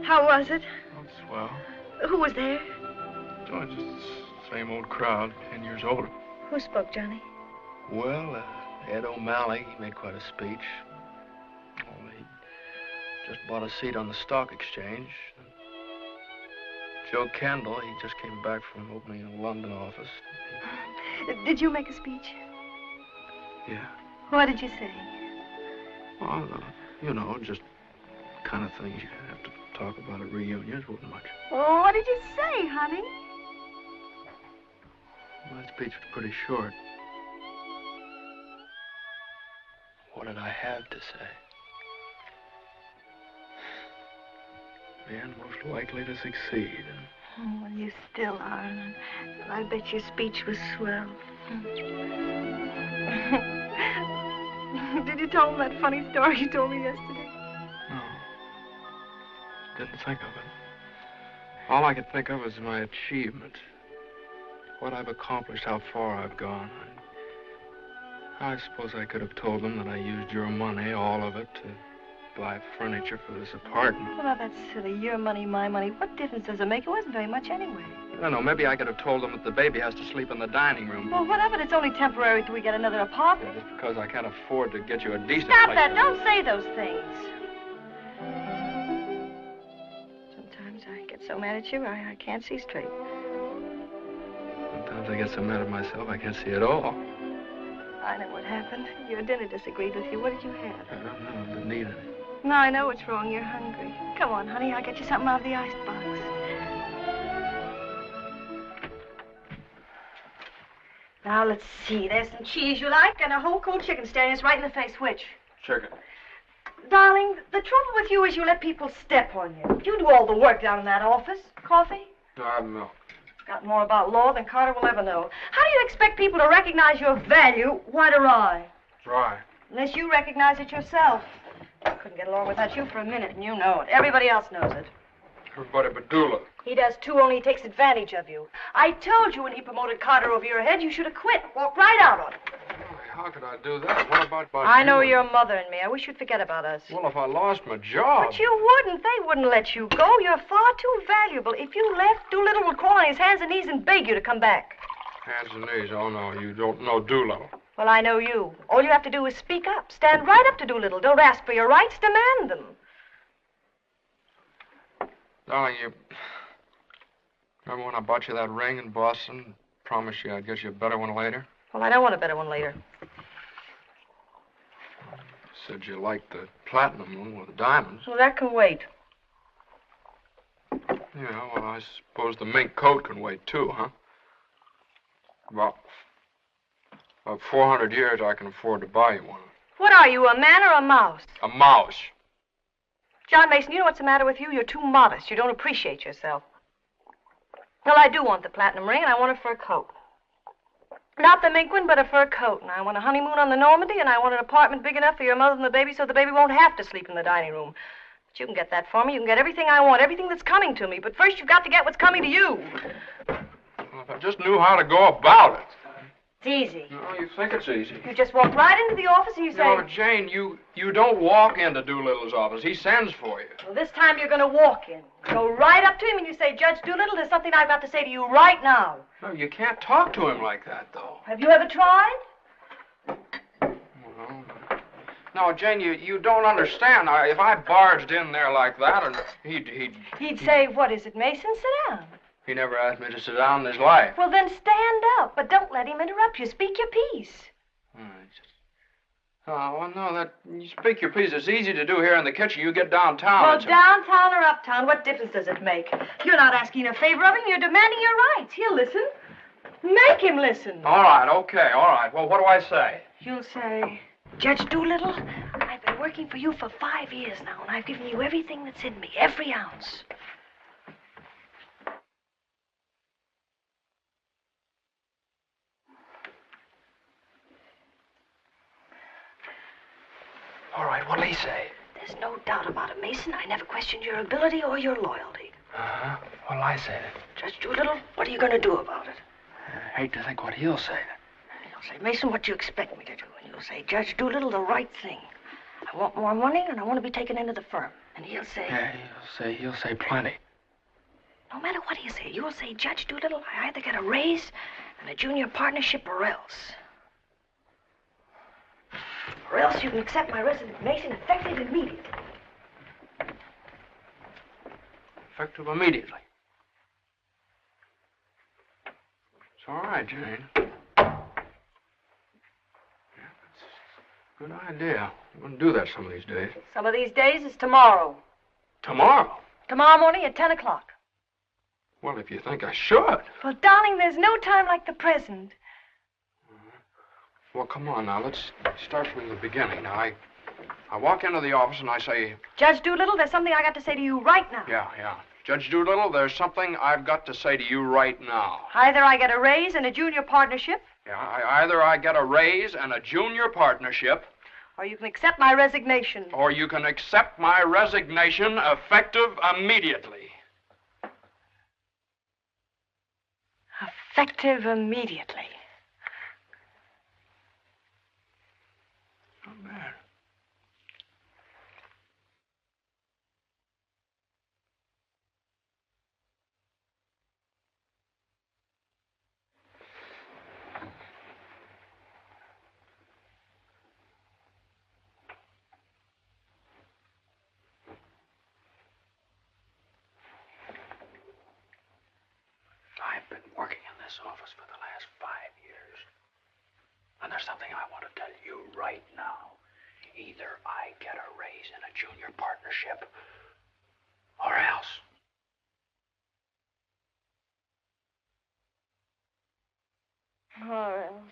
[SPEAKER 7] How was it?
[SPEAKER 5] Oh, swell.
[SPEAKER 7] Who was there?
[SPEAKER 5] Oh, just the same old crowd, 10 years older.
[SPEAKER 7] Who spoke, Johnny?
[SPEAKER 5] Well, Ed O'Malley, he made quite a speech. Oh, he just bought a seat on the stock exchange. Joe Kendall, he just came back from opening a London office.
[SPEAKER 7] Did you make a speech?
[SPEAKER 5] Yeah.
[SPEAKER 7] What did you say?
[SPEAKER 5] Well, you know, just kind of things you have to talk about at reunions. Wasn't much.
[SPEAKER 7] Oh, what did you say, honey?
[SPEAKER 5] My speech was pretty short. What did I have to say? Man most likely to succeed.
[SPEAKER 7] Oh, well, you still are. And I bet your speech was swell. Did you tell him that funny story you told me yesterday?
[SPEAKER 5] No. Didn't think of it. All I could think of was my achievement. What I've accomplished, how far I've gone. I suppose I could have told them that I used your money, all of it, to buy furniture for this apartment.
[SPEAKER 7] Well, that's silly. Your money, my money. What difference does it make? It wasn't very much anyway.
[SPEAKER 5] I don't know. Maybe I could have told them that the baby has to sleep in the dining room.
[SPEAKER 7] Well, what of it? It's only temporary till we get another apartment.
[SPEAKER 5] Just because I can't afford to get you a decent
[SPEAKER 7] Stop
[SPEAKER 5] place
[SPEAKER 7] that.
[SPEAKER 5] to
[SPEAKER 7] Don't
[SPEAKER 5] live.
[SPEAKER 7] say those things. Sometimes I get so mad at you, I can't see straight.
[SPEAKER 5] Sometimes I get so mad at myself I can't see at all.
[SPEAKER 7] I know what happened. Your dinner disagreed with you. What did you have?
[SPEAKER 5] I don't know. I didn't need any.
[SPEAKER 7] No, I know what's wrong. You're hungry. Come on, honey. I'll get you something out of the icebox. Now, let's see. There's some cheese you like and a whole cold chicken staring us right in the face. Which?
[SPEAKER 5] Chicken.
[SPEAKER 7] Darling, the trouble with you is you let people step on you. You do all the work down in that office. Coffee?
[SPEAKER 5] Milk.
[SPEAKER 7] Got more about law than Carter will ever know. How do you expect people to recognize your value, white or rye?
[SPEAKER 5] Dry.
[SPEAKER 7] Unless you recognize it yourself. I couldn't get along without you for a minute, and you know it. Everybody else knows it.
[SPEAKER 5] Everybody but Dula.
[SPEAKER 7] He does too, only he takes advantage of you. I told you when he promoted Carter over your head, you should have quit. Walked right out on him.
[SPEAKER 5] How could I do that? What about
[SPEAKER 7] I know
[SPEAKER 5] you?
[SPEAKER 7] your mother and me. I wish you'd forget about us.
[SPEAKER 5] Well, if I lost my job.
[SPEAKER 7] But you wouldn't. They wouldn't let you go. You're far too valuable. If you left, Doolittle would crawl on his hands and knees and beg you to come back.
[SPEAKER 5] Hands and knees. Oh, no, you don't know Doolittle.
[SPEAKER 7] Well, I know you. All you have to do is speak up. Stand right up to Doolittle. Don't ask for your rights. Demand them.
[SPEAKER 5] Darling, you... Remember when I bought you that ring in Boston? Promised you I'd get you a better one later?
[SPEAKER 7] Well, I don't want a better one later.
[SPEAKER 5] Said you liked the platinum one with the diamonds.
[SPEAKER 7] Well, that can wait.
[SPEAKER 5] Yeah, well, I suppose the mink coat can wait, too, huh? About 400 years I can afford to buy you one.
[SPEAKER 7] What are you, a man or a mouse?
[SPEAKER 5] A mouse.
[SPEAKER 7] John Mason, you know what's the matter with you? You're too modest. You don't appreciate yourself. Well, I do want the platinum ring, and I want a fur coat. Not the mink one, but a fur coat. And I want a honeymoon on the Normandy, and I want an apartment big enough for your mother and the baby so the baby won't have to sleep in the dining room. But you can get that for me. You can get everything I want, everything that's coming to me. But first, you've got to get what's coming to you.
[SPEAKER 5] Well, if I just knew how to go about it.
[SPEAKER 7] It's easy.
[SPEAKER 5] No, you think it's easy.
[SPEAKER 7] You just walk right into the office and you say...
[SPEAKER 5] No, Jane, you don't walk into Doolittle's office. He sends for you.
[SPEAKER 7] Well, this time you're going to walk in. Go right up to him and you say, Judge Doolittle, there's something I've got to say to you right now.
[SPEAKER 5] No, you can't talk to him like that, though.
[SPEAKER 7] Have you ever tried?
[SPEAKER 5] Well, no, Jane, you don't understand. If I barged in there like that, and
[SPEAKER 7] He'd say, what is it, Mason? Sit down.
[SPEAKER 5] He never asked me to sit down in his life.
[SPEAKER 7] Well, then stand up, but don't let him interrupt you. Speak your piece.
[SPEAKER 5] Oh, well, no, you speak your piece. It's easy to do here in the kitchen. You get downtown.
[SPEAKER 7] Well, downtown or uptown, what difference does it make? You're not asking a favor of him. You're demanding your rights. He'll listen. Make him listen.
[SPEAKER 5] All right, okay, all right. Well, what do I say?
[SPEAKER 7] You'll say, Judge Doolittle, I've been working for you for 5 years now, and I've given you everything that's in me, every ounce.
[SPEAKER 5] All right, what'll he say?
[SPEAKER 7] There's no doubt about it, Mason. I never questioned your ability or your loyalty.
[SPEAKER 5] Uh-huh. What'll I say then?
[SPEAKER 7] Judge Doolittle, what are you going to do about it?
[SPEAKER 5] I hate to think what he'll say.
[SPEAKER 7] You'll say, Mason, what do you expect me to do? And you'll say, Judge Doolittle, the right thing. I want more money, and I want to be taken into the firm. And he'll say...
[SPEAKER 5] Yeah, he'll say plenty.
[SPEAKER 7] No matter what you say, you'll say, Judge Doolittle, I either get a raise and a junior partnership or else. Or else you can accept my resignation effective immediately.
[SPEAKER 5] Effective immediately. It's all right, Jane. Yeah, that's a good idea. I'm going to do that some of these days.
[SPEAKER 7] Some of these days is tomorrow.
[SPEAKER 5] Tomorrow?
[SPEAKER 7] Tomorrow morning at 10 o'clock.
[SPEAKER 5] Well, if you think I should.
[SPEAKER 7] Well, darling, there's no time like the present.
[SPEAKER 5] Well, come on now. Let's start from the beginning. Now, I walk into the office and I say...
[SPEAKER 7] Judge Doolittle, there's something I got to say to you right now.
[SPEAKER 5] Yeah. Judge Doolittle, there's something I've got to say to you right now.
[SPEAKER 7] Either I get a raise and a junior partnership...
[SPEAKER 5] Yeah, either I get a raise and a junior partnership...
[SPEAKER 7] Or you can accept my resignation.
[SPEAKER 5] Or you can accept my resignation effective immediately.
[SPEAKER 7] Effective immediately.
[SPEAKER 5] Not bad. I've been working in this office for the last 5 years. And there's something I want to tell you right now. Either I get a raise in a junior partnership, or else.
[SPEAKER 7] Or else.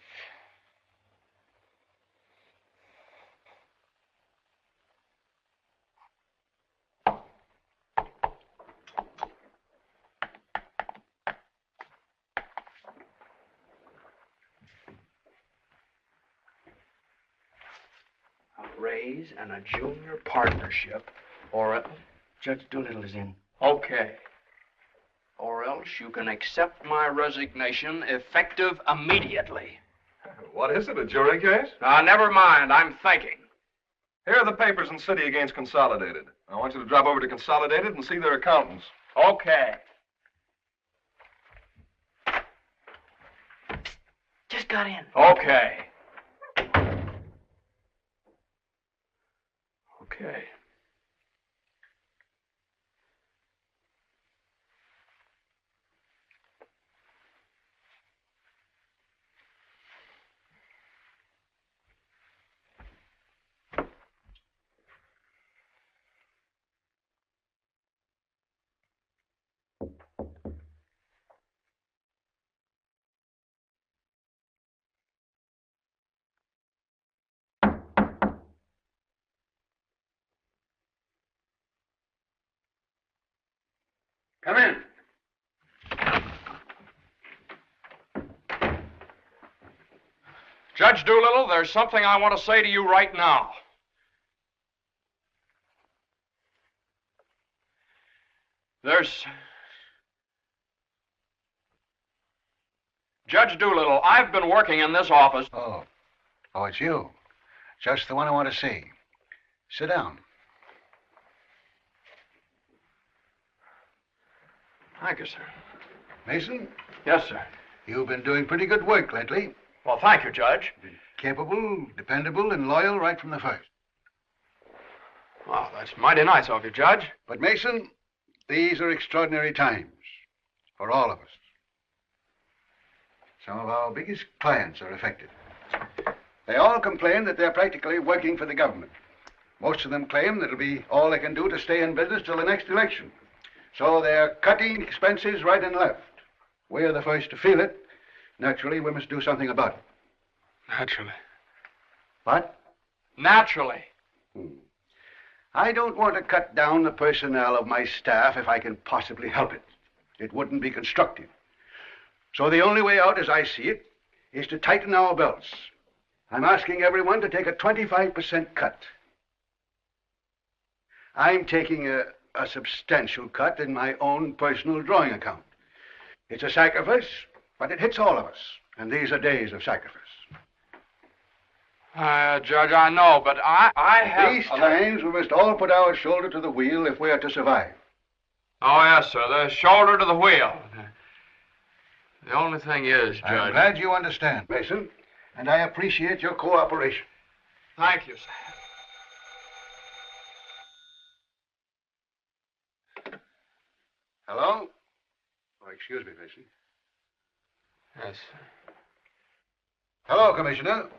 [SPEAKER 5] A raise and a junior partnership, or else...
[SPEAKER 8] Judge Doolittle is in.
[SPEAKER 5] Okay. Or else you can accept my resignation effective immediately.
[SPEAKER 10] What is it, a jury case?
[SPEAKER 5] Never mind, I'm thinking.
[SPEAKER 10] Here are the papers in City against Consolidated. I want you to drop over to Consolidated and see their accountants.
[SPEAKER 5] Okay.
[SPEAKER 6] Just got in.
[SPEAKER 5] Okay. Okay.
[SPEAKER 3] Come in.
[SPEAKER 5] Judge Doolittle, there's something I want to say to you right now. Judge Doolittle, I've been working in this office.
[SPEAKER 3] Oh, it's you. Just the one I want to see. Sit down.
[SPEAKER 5] Thank you, sir.
[SPEAKER 3] Mason,
[SPEAKER 5] Yes, sir.
[SPEAKER 3] you've been doing pretty good work lately.
[SPEAKER 5] Well, thank you, Judge.
[SPEAKER 3] Capable, dependable, and loyal right from the first.
[SPEAKER 5] Well, that's mighty nice of you, Judge.
[SPEAKER 3] But, Mason, these are extraordinary times for all of us. Some of our biggest clients are affected. They all complain that they're practically working for the government. Most of them claim that it'll be all they can do to stay in business till the next election. So they're cutting expenses right and left. We're the first to feel it. Naturally, we must do something about it.
[SPEAKER 5] Naturally.
[SPEAKER 3] What?
[SPEAKER 5] Naturally.
[SPEAKER 3] I don't want to cut down the personnel of my staff if I can possibly help it. It wouldn't be constructive. So the only way out, as I see it, is to tighten our belts. I'm asking everyone to take a 25% cut. I'm taking a substantial cut in my own personal drawing account. It's a sacrifice, but it hits all of us. And these are days of sacrifice.
[SPEAKER 1] Judge, I know, but I have...
[SPEAKER 3] These times we must all put our shoulder to the wheel if we are to survive.
[SPEAKER 1] Oh, yes, sir. The shoulder to the wheel. The only thing is, Judge...
[SPEAKER 3] I'm glad you understand, Mason, and I appreciate your cooperation.
[SPEAKER 1] Thank you, sir.
[SPEAKER 3] Hello? Oh, excuse me, Mason.
[SPEAKER 1] Yes, sir.
[SPEAKER 3] Hello, Commissioner.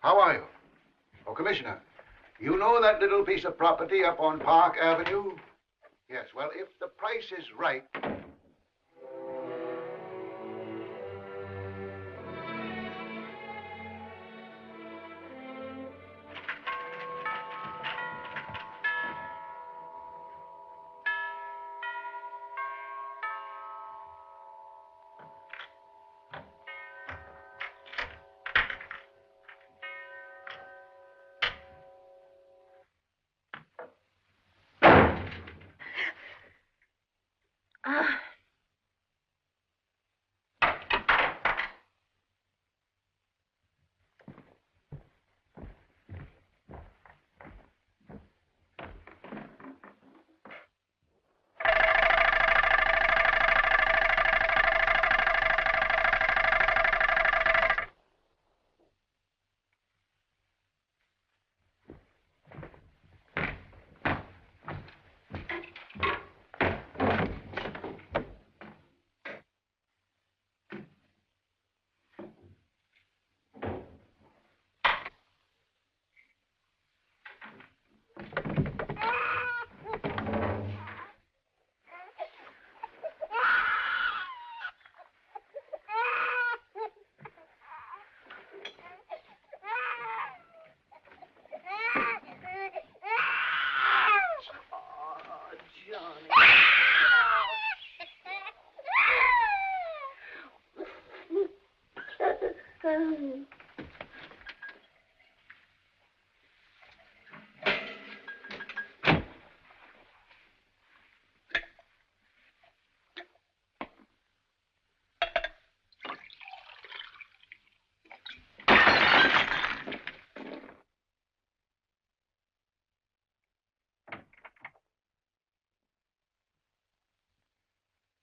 [SPEAKER 3] How are you? Oh, Commissioner, you know that little piece of property up on Park Avenue? Yes, well, if the price is right...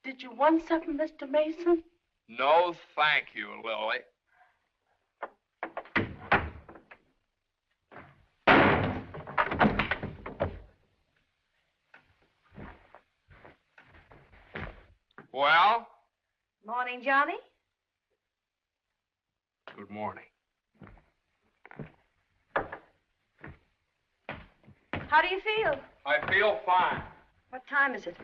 [SPEAKER 11] Did you want something, Mr. Mason?
[SPEAKER 1] No, thank you, Lily. Well?
[SPEAKER 7] Morning, Johnny.
[SPEAKER 1] Good morning.
[SPEAKER 7] How do you feel?
[SPEAKER 1] I feel fine.
[SPEAKER 7] What time is it?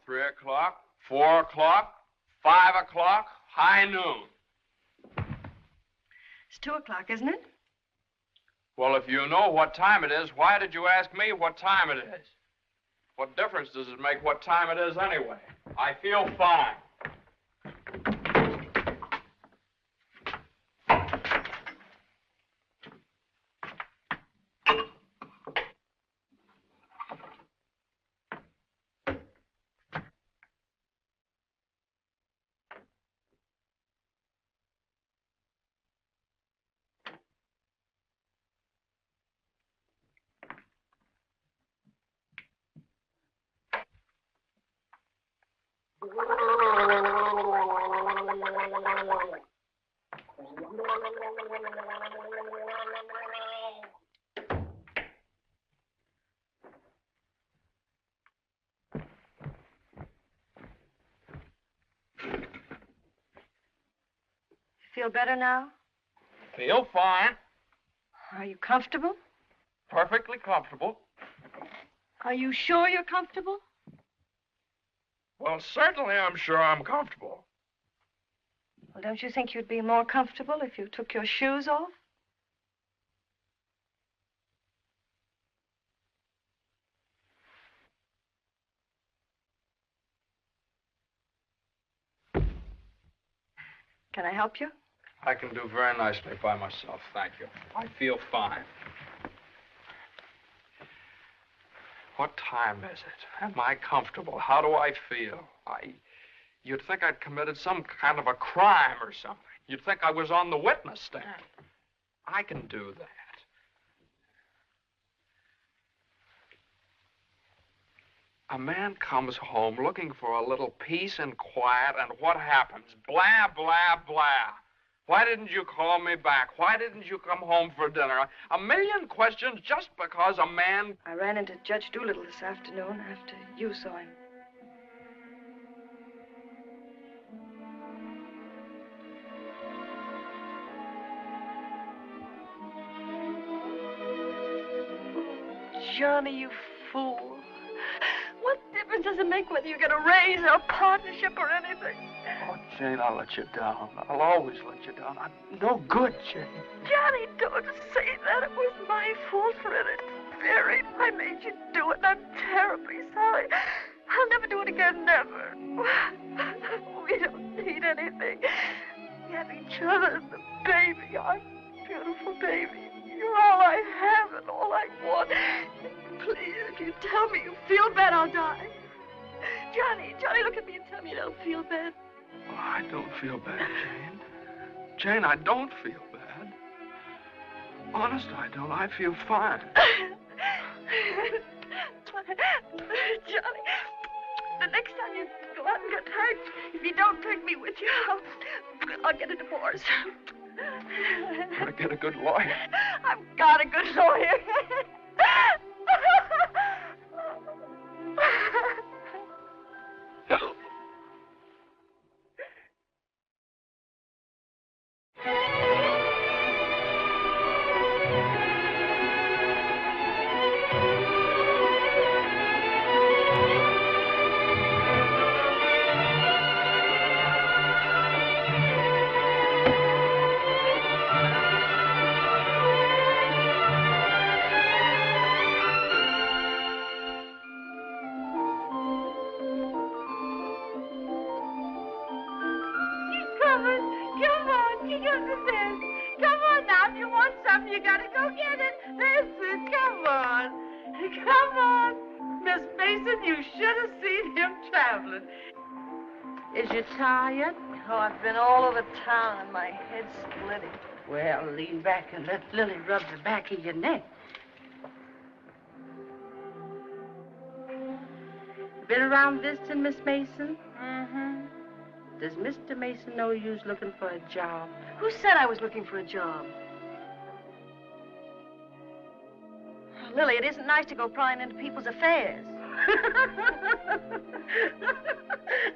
[SPEAKER 1] 3 o'clock, 4 o'clock, 5 o'clock, high noon.
[SPEAKER 7] It's 2 o'clock, isn't it?
[SPEAKER 1] Well, if you know what time it is, why did you ask me what time it is? What difference does it make what time it is anyway? I feel fine.
[SPEAKER 7] Feel better now?
[SPEAKER 1] Feel fine.
[SPEAKER 7] Are you comfortable?
[SPEAKER 1] Perfectly comfortable.
[SPEAKER 7] Are you sure you're comfortable?
[SPEAKER 1] Well, certainly I'm sure I'm comfortable.
[SPEAKER 7] Well, don't you think you'd be more comfortable if you took your shoes off? Can I help you?
[SPEAKER 1] I can do very nicely by myself, thank you. I feel fine. What time is it? Am I comfortable? How do I feel? You'd think I'd committed some kind of a crime or something. You'd think I was on the witness stand. I can do that. A man comes home looking for a little peace and quiet, and what happens? Blah, blah, blah. Why didn't you call me back? Why didn't you come home for dinner? A million questions just because a man...
[SPEAKER 7] I ran into Judge Doolittle this afternoon after you saw him. Johnny, you fool. What difference does it make whether you get a raise or a partnership or anything?
[SPEAKER 5] Oh, Jane, I'll let you down. I'll always let you down. I'm no good, Jane.
[SPEAKER 7] Johnny, don't say that. It was my fault for it. It's very. I made you do it, and I'm terribly sorry. I'll never do it again, never. We don't need anything. We have each other and the baby, our beautiful baby. You're all I have and all I want. Please, if you tell me you feel bad, I'll die. Johnny, look at me and tell me you don't feel bad.
[SPEAKER 5] Oh, I don't feel bad, Jane. Jane, I don't feel bad. Honest, I don't. I feel fine.
[SPEAKER 7] Johnny, the next time you go out and get hurt, if you don't take me with you, I'll get a divorce.
[SPEAKER 5] Gotta get a good lawyer.
[SPEAKER 7] I've got a good lawyer.
[SPEAKER 11] Tired?
[SPEAKER 7] Oh, I've been all over town and my head's splitting.
[SPEAKER 11] Well, lean back and let Lily rub the back of your neck. Been around visiting, Miss Mason?
[SPEAKER 7] Mm-hmm.
[SPEAKER 11] Does Mr. Mason know you's looking for a job?
[SPEAKER 7] Who said I was looking for a job? Oh, Lily, it isn't nice to go prying into people's affairs.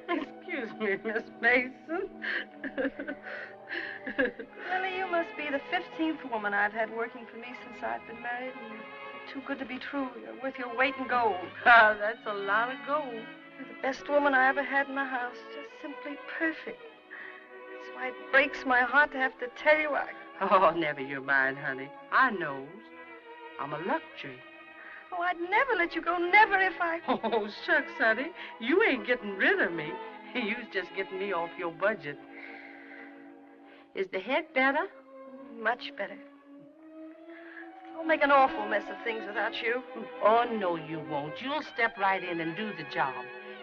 [SPEAKER 11] Excuse me, Miss Mason.
[SPEAKER 7] Lily, you must be the 15th woman I've had working for me since I've been married. And you're too good to be true. You're worth your weight in gold.
[SPEAKER 11] Oh, that's a lot of gold.
[SPEAKER 7] You're the best woman I ever had in my house. Just simply perfect. That's why it breaks my heart to have to tell you
[SPEAKER 11] Oh, never you mind, honey. I knows. I'm a luxury.
[SPEAKER 7] Oh, I'd never let you go, never if I...
[SPEAKER 11] Oh, shucks, honey. You ain't getting rid of me. You's just getting me off your budget. Is the head better?
[SPEAKER 7] Much better. I'll make an awful mess of things without you.
[SPEAKER 11] Oh, no, you won't. You'll step right in and do the job.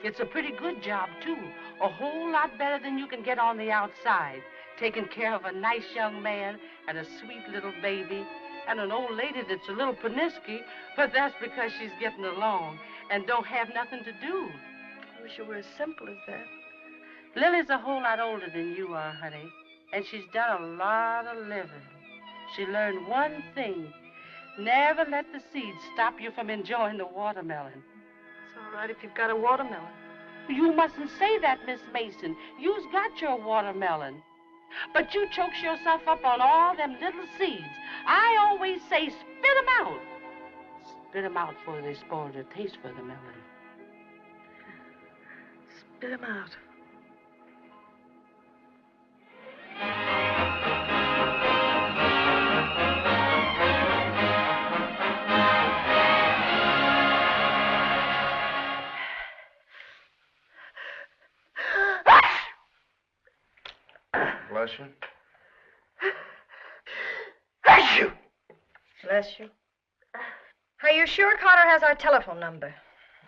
[SPEAKER 11] It's a pretty good job, too. A whole lot better than you can get on the outside. Taking care of a nice young man and a sweet little baby. And an old lady that's a little pernisky, but that's because she's getting along and don't have nothing to do.
[SPEAKER 7] I wish it were as simple as that.
[SPEAKER 11] Lily's a whole lot older than you are, honey, and she's done a lot of living. She learned one thing. Never let the seeds stop you from enjoying the watermelon.
[SPEAKER 7] It's all right if you've got a watermelon.
[SPEAKER 11] You mustn't say that, Miss Mason. You's got your watermelon. But you chokes yourself up on all them little seeds. I always say, spit 'em out. Spit 'em out before they spoil their taste for the melon.
[SPEAKER 7] Spit 'em out.
[SPEAKER 5] Bless you.
[SPEAKER 7] Bless you. Bless you. Are you sure Carter has our telephone number?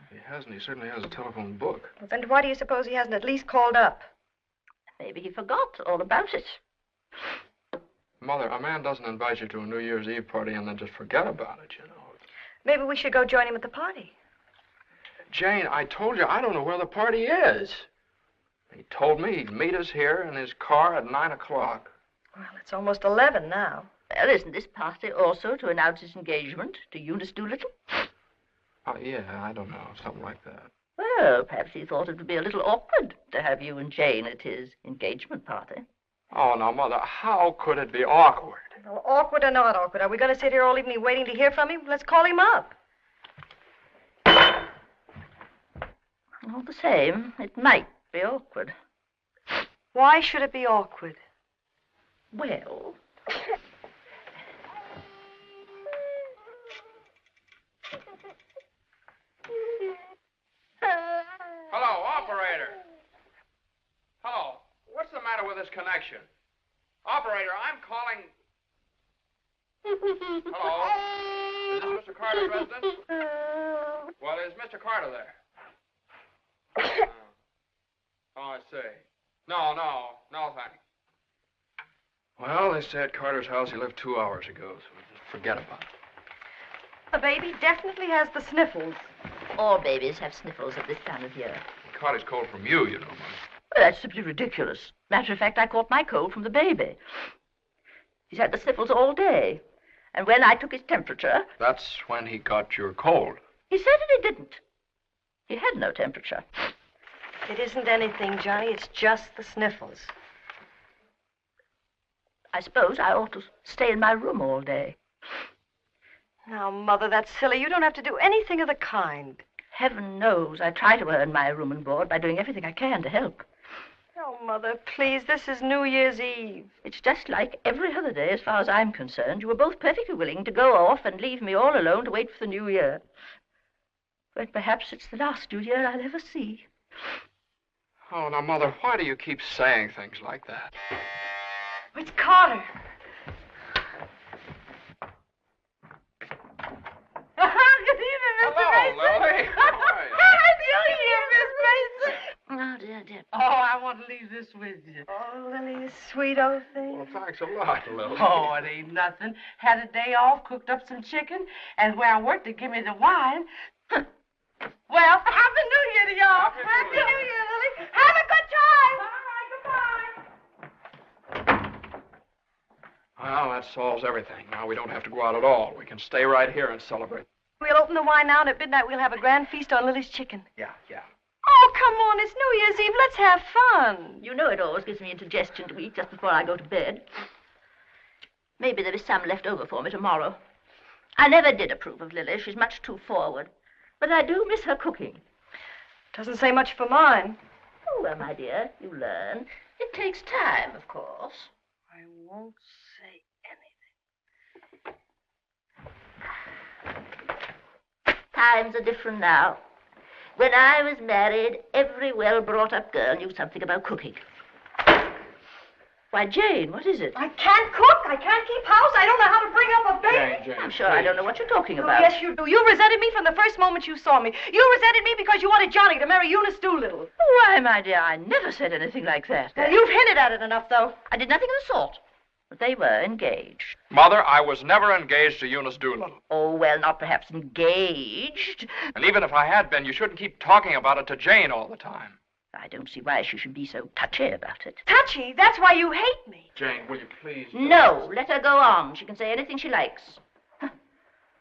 [SPEAKER 5] If he hasn't, he certainly has a telephone book.
[SPEAKER 7] Well, then why do you suppose he hasn't at least called up?
[SPEAKER 2] Maybe he forgot all about it.
[SPEAKER 5] Mother, a man doesn't invite you to a New Year's Eve party and then just forget about it, you know.
[SPEAKER 7] Maybe we should go join him at the party.
[SPEAKER 5] Jane, I told you I don't know where the party is. He told me he'd meet us here in his car at 9 o'clock.
[SPEAKER 7] Well, it's almost 11 now.
[SPEAKER 2] Well, isn't this party also to announce his engagement to Eunice Doolittle?
[SPEAKER 5] Oh, yeah, I don't know, something like that.
[SPEAKER 2] Well, perhaps he thought it would be a little awkward to have you and Jane at his engagement party.
[SPEAKER 5] Oh, now, Mother, how could it be awkward?
[SPEAKER 7] Well, awkward or not awkward, are we going to sit here all evening waiting to hear from him? Let's call him up.
[SPEAKER 2] All the same, it might be awkward.
[SPEAKER 7] Why should it be awkward?
[SPEAKER 2] Well...
[SPEAKER 1] Hello, operator. Hello. What's the matter with this connection? Operator, I'm calling... Hello? Is this Mr. Carter's residence? Well, is Mr. Carter there? Oh, I see. No, thanks.
[SPEAKER 5] Well, they say at Carter's house he left 2 hours ago, so just forget about it.
[SPEAKER 7] The baby definitely has the sniffles.
[SPEAKER 2] All babies have sniffles at this time of year.
[SPEAKER 5] He caught his cold from you, you know, Mother.
[SPEAKER 2] Well, that's simply ridiculous. Matter of fact, I caught my cold from the baby. He's had the sniffles all day. And when I took his temperature...
[SPEAKER 5] That's when he got your cold.
[SPEAKER 2] He certainly didn't. He had no temperature.
[SPEAKER 7] It isn't anything, Johnny. It's just the sniffles.
[SPEAKER 2] I suppose I ought to stay in my room all day.
[SPEAKER 7] Now, Mother, that's silly. You don't have to do anything of the kind.
[SPEAKER 2] Heaven knows I try to earn my room and board by doing everything I can to help.
[SPEAKER 7] Oh, Mother, please, this is New Year's Eve.
[SPEAKER 2] It's just like every other day as far as I'm concerned. You were both perfectly willing to go off and leave me all alone to wait for the New Year. But perhaps it's the last New Year I'll ever see.
[SPEAKER 5] Oh, now, Mother, why do you keep saying things like that?
[SPEAKER 7] It's Carter. Good evening, Mr. Mason.
[SPEAKER 1] Hello, Lily. How are you?
[SPEAKER 7] Happy New Year, Miss Mason.
[SPEAKER 2] Oh, dear.
[SPEAKER 11] Oh, I want to leave this with you.
[SPEAKER 7] Oh, Lily, you sweet old thing.
[SPEAKER 5] Well, thanks a lot, Lily.
[SPEAKER 11] Oh, it ain't nothing. Had a day off, cooked up some chicken, and where I worked, they give me the wine. Well, Happy New Year to y'all.
[SPEAKER 1] Happy New Year.
[SPEAKER 7] Lily. Have a good time. All right, goodbye.
[SPEAKER 5] Well, that solves everything. Now we don't have to go out at all. We can stay right here and celebrate.
[SPEAKER 7] We'll open the wine now, and at midnight we'll have a grand feast on Lily's chicken.
[SPEAKER 5] Yeah.
[SPEAKER 7] Oh, come on. It's New Year's Eve. Let's have fun.
[SPEAKER 2] You know it always gives me indigestion to eat just before I go to bed. Maybe there is some left over for me tomorrow. I never did approve of Lily. She's much too forward. But I do miss her cooking.
[SPEAKER 7] Doesn't say much for mine.
[SPEAKER 2] Oh, well, my dear, you learn. It takes time, of course.
[SPEAKER 7] I won't say anything.
[SPEAKER 2] Times are different now. When I was married, every well-brought-up girl knew something about cooking. Why, Jane, what is it?
[SPEAKER 7] I can't cook. I can't keep house. I don't know how to bring up a baby.
[SPEAKER 5] Jane,
[SPEAKER 2] I'm sure I don't know what you're talking about.
[SPEAKER 7] Yes, you do. You resented me from the first moment you saw me. You resented me because you wanted Johnny to marry Eunice Doolittle.
[SPEAKER 2] Why, my dear, I never said anything like that.
[SPEAKER 7] Well, you've hinted at it enough, though.
[SPEAKER 2] I did nothing of the sort. But they were engaged.
[SPEAKER 1] Mother, I was never engaged to Eunice Doolittle.
[SPEAKER 2] Oh, well, not perhaps engaged.
[SPEAKER 1] And even if I had been, you shouldn't keep talking about it to Jane all the time.
[SPEAKER 2] I don't see why she should be so touchy about it.
[SPEAKER 7] Touchy? That's why you hate me.
[SPEAKER 5] Jane, will you please...
[SPEAKER 2] No, let her go on. She can say anything she likes.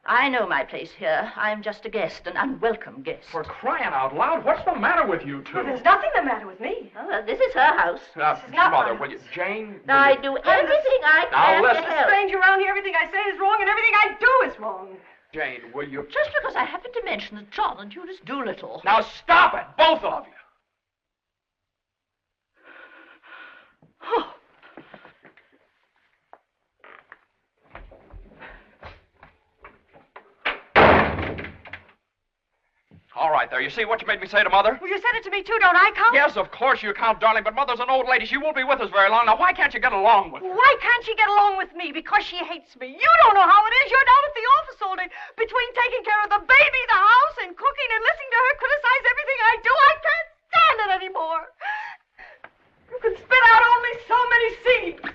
[SPEAKER 2] I know my place here. I'm just a guest, an unwelcome guest.
[SPEAKER 1] For crying out loud, what's the matter with you two?
[SPEAKER 7] Well, there's nothing the matter with me.
[SPEAKER 2] Oh, well, this is her house.
[SPEAKER 7] This is not
[SPEAKER 1] Mother,
[SPEAKER 7] my
[SPEAKER 1] will you... Jane...
[SPEAKER 2] Now, I do everything I can to
[SPEAKER 1] listen.
[SPEAKER 2] help.
[SPEAKER 7] Stranger around here, everything I say is wrong, and everything I do is wrong.
[SPEAKER 1] Jane, will you...
[SPEAKER 2] Just because I happened to mention that John and Eunice Doolittle.
[SPEAKER 1] Now stop it, both of you.
[SPEAKER 2] Oh.
[SPEAKER 1] All right, there. You see what you made me say to Mother?
[SPEAKER 7] Well, you said it to me, too. Don't I count?
[SPEAKER 1] Yes, of course you count, darling, but Mother's an old lady. She won't be with us very long. Now, why can't you get along with her?
[SPEAKER 7] Why can't she get along with me? Because she hates me. You don't know how it is. You're down at the office all day. Between taking care of the baby, the house, and cooking, and listening to her criticize everything I do, I can't stand it anymore. You can spit out only so many seeds.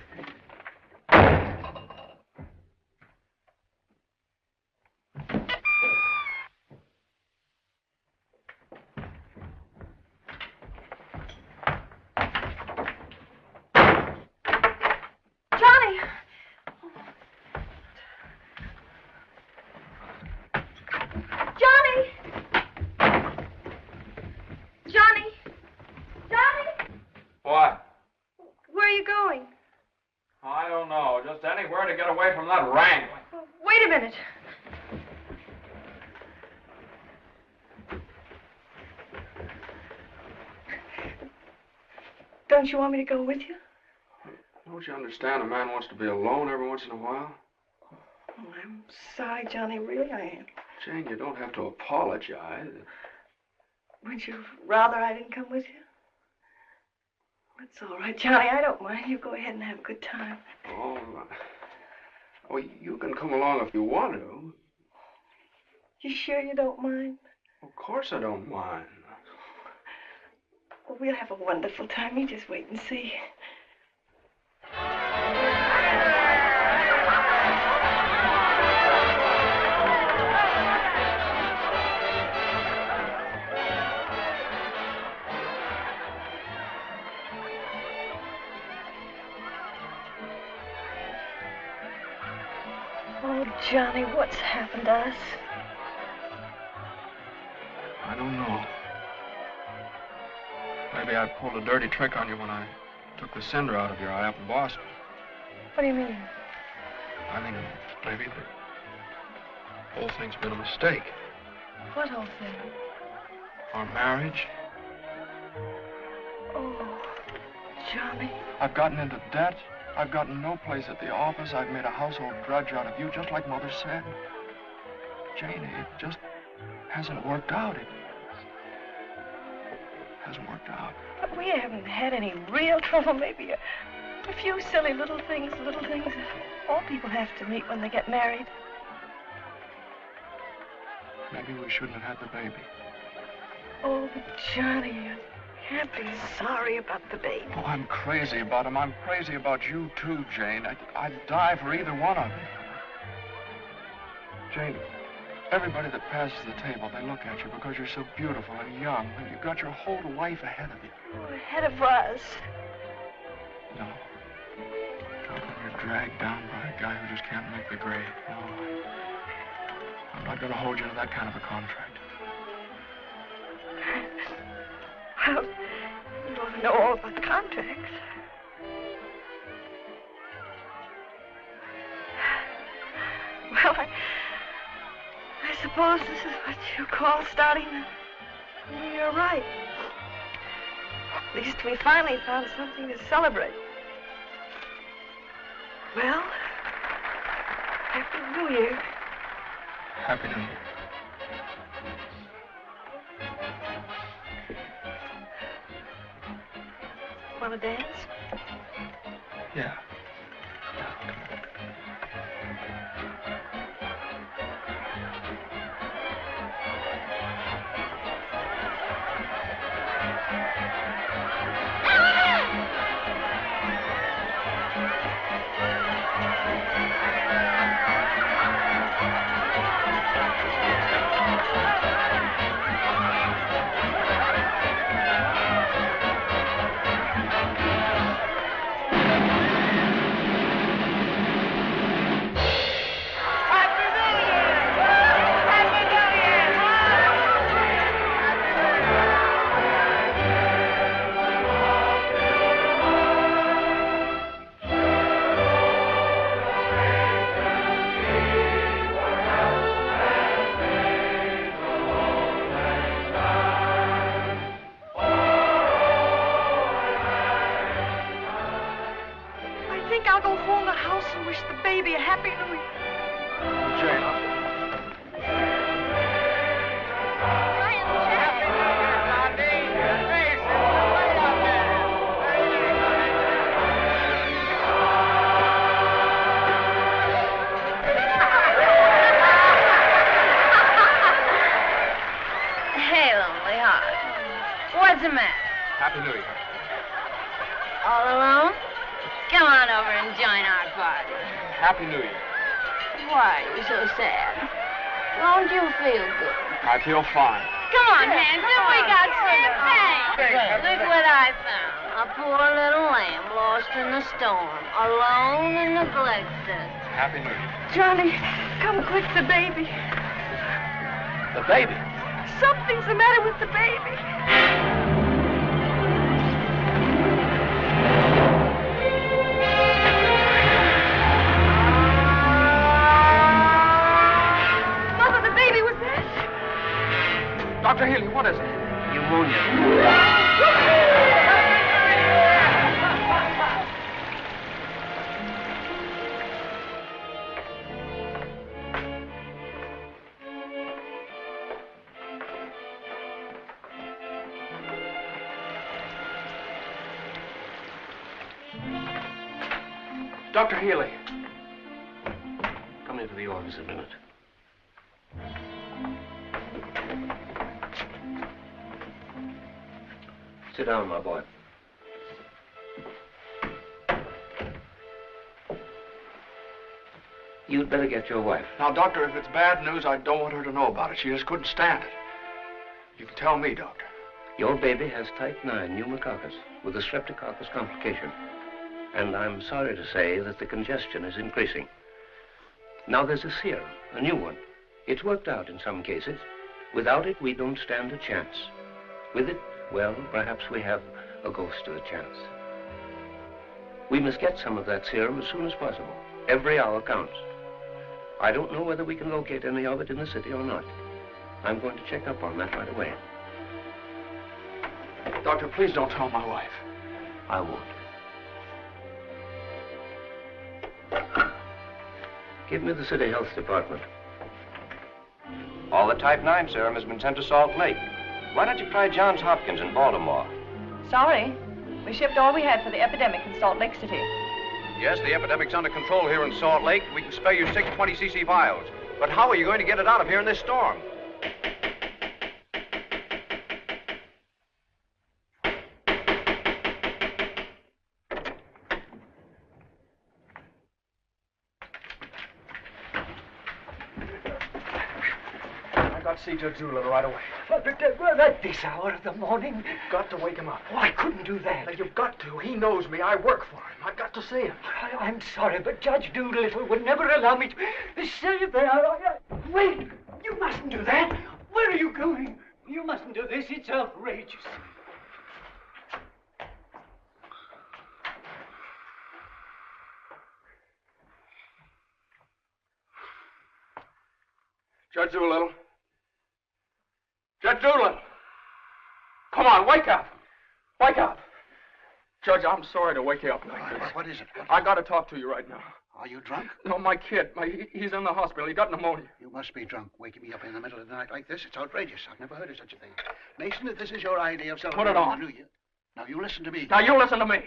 [SPEAKER 1] that wrangling.
[SPEAKER 7] Wait a minute. Don't you want me to go with you?
[SPEAKER 5] Don't you understand? A man wants to be alone every once in a while.
[SPEAKER 7] Oh, I'm sorry, Johnny. Really, I am.
[SPEAKER 5] Jane, you don't have to apologize.
[SPEAKER 7] Would you rather I didn't come with you? That's all right, Johnny. I don't mind. You go ahead and have a good time.
[SPEAKER 5] Oh, you can come along if you want to.
[SPEAKER 7] You sure you don't mind?
[SPEAKER 5] Of course I don't mind.
[SPEAKER 7] Well, we'll have a wonderful time. You just wait and see. Oh, Johnny, what's happened to us?
[SPEAKER 5] I don't know. Maybe I pulled a dirty trick on you when I took the cinder out of your eye up in Boston.
[SPEAKER 7] What do you mean?
[SPEAKER 5] I mean, maybe the whole thing's been a mistake.
[SPEAKER 7] What whole thing?
[SPEAKER 5] Our marriage.
[SPEAKER 7] Oh, Johnny.
[SPEAKER 5] I've gotten into debt. I've gotten no place at the office. I've made a household drudge out of you, just like Mother said. Jane, it just hasn't worked out. It hasn't worked out.
[SPEAKER 7] But we haven't had any real trouble. Maybe a few silly little things that all people have to meet when they get married.
[SPEAKER 5] Maybe we shouldn't have had the baby.
[SPEAKER 7] Oh, but Johnny, you can't be sorry about the baby.
[SPEAKER 5] Oh, I'm crazy about him. I'm crazy about you, too, Jane. I'd die for either one of you. Jane, everybody that passes the table, they look at you because you're so beautiful and young, and you've got your whole life ahead of you.
[SPEAKER 7] Oh, ahead of us.
[SPEAKER 5] No. Not when you're dragged down by a guy who just can't make the grade. No, I'm not going to hold you to that kind of a contract.
[SPEAKER 7] Well, you ought to know all about contracts. Well, I suppose this is what you call starting the new year right. At least we finally found something to celebrate. Well, Happy New Year.
[SPEAKER 5] Happy New Year.
[SPEAKER 7] Want to dance?
[SPEAKER 5] Yeah.
[SPEAKER 12] What's the matter?
[SPEAKER 5] Happy New Year.
[SPEAKER 12] All alone? Come on over and join our party.
[SPEAKER 5] Happy New Year.
[SPEAKER 12] Why are you so sad? Don't you feel good?
[SPEAKER 5] I feel fine.
[SPEAKER 12] Come on, handsome. We got champagne. Look what I found. A poor little lamb lost in the storm, alone and neglected.
[SPEAKER 5] Happy New Year.
[SPEAKER 7] Johnny, come quick, the baby.
[SPEAKER 5] The baby?
[SPEAKER 7] Something's the matter with the baby.
[SPEAKER 5] what is it?
[SPEAKER 8] Pneumonia.
[SPEAKER 5] Dr. Healy.
[SPEAKER 8] Come into the office a minute. Sit down, my boy. You'd better get your wife.
[SPEAKER 5] Now, Doctor, if it's bad news, I don't want her to know about it. She just couldn't stand it. You can tell me, Doctor.
[SPEAKER 8] Your baby has type 9 pneumococcus with a streptococcus complication. And I'm sorry to say that the congestion is increasing. Now there's a serum, a new one. It's worked out in some cases. Without it, we don't stand a chance. With it, well, perhaps we have a ghost of a chance. We must get some of that serum as soon as possible. Every hour counts. I don't know whether we can locate any of it in the city or not. I'm going to check up on that right away.
[SPEAKER 5] Doctor, please don't tell my wife.
[SPEAKER 8] I won't. Give me the city health department.
[SPEAKER 13] All the type 9 serum has been sent to Salt Lake. Why don't you try Johns Hopkins in Baltimore?
[SPEAKER 14] Sorry. We shipped all we had for the epidemic in Salt Lake City.
[SPEAKER 15] Yes, the epidemic's under control here in Salt Lake. We can spare you 6 20cc vials. But how are you going to get it out of here in this storm?
[SPEAKER 5] See Judge Doolittle right away.
[SPEAKER 16] But at this hour of the morning?
[SPEAKER 5] You've got to wake him up.
[SPEAKER 16] Oh, I couldn't do that.
[SPEAKER 5] Now, you've got to. He knows me. I work for him. I've got to see him.
[SPEAKER 16] I'm sorry, but Judge Doolittle would never allow me to say that. Wait! You mustn't do that. Where are you going? You mustn't do this. It's outrageous.
[SPEAKER 5] Judge Doolittle. Judge Doolittle! Come on, wake up! Wake up! Judge, I'm sorry to wake you up like this.
[SPEAKER 3] What is it?
[SPEAKER 5] I got to talk to you right now.
[SPEAKER 3] Are you drunk?
[SPEAKER 5] No, my kid. He's in the hospital. He got pneumonia.
[SPEAKER 3] You must be drunk, waking me up in the middle of the night like this. It's outrageous. I've never heard of such a thing. Mason, if this is your idea of celebrating
[SPEAKER 5] Put it on.
[SPEAKER 3] the New Year. Now, you listen to me.
[SPEAKER 5] Now, you listen to me.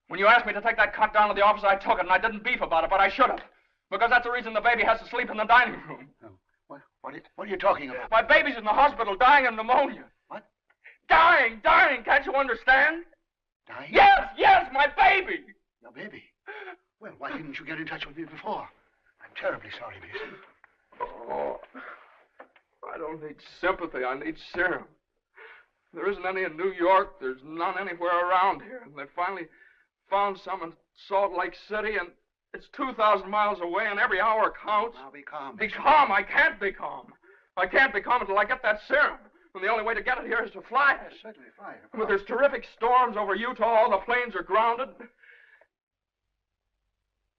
[SPEAKER 5] When you asked me to take that cut down to the office, I took it, and I didn't beef about it, but I should have. Because that's the reason the baby has to sleep in the dining room.
[SPEAKER 3] Oh. What are you talking about?
[SPEAKER 5] My baby's in the hospital dying of pneumonia.
[SPEAKER 3] What?
[SPEAKER 5] Dying! Can't you understand?
[SPEAKER 3] Dying?
[SPEAKER 5] Yes, my baby!
[SPEAKER 3] Your baby? Well, why didn't you get in touch with me before? I'm terribly sorry, Mason.
[SPEAKER 5] Oh, I don't need sympathy. I need serum. There isn't any in New York. There's none anywhere around here. And they finally found some in Salt Lake City, and it's 2,000 miles away, and every hour counts.
[SPEAKER 3] Now, be calm.
[SPEAKER 5] Be calm. I can't be calm. I can't be calm until I get that serum. And the only way to get it here is to fly it.
[SPEAKER 3] Yes, certainly, fly it.
[SPEAKER 5] But there's terrific storms over Utah. All the planes are grounded.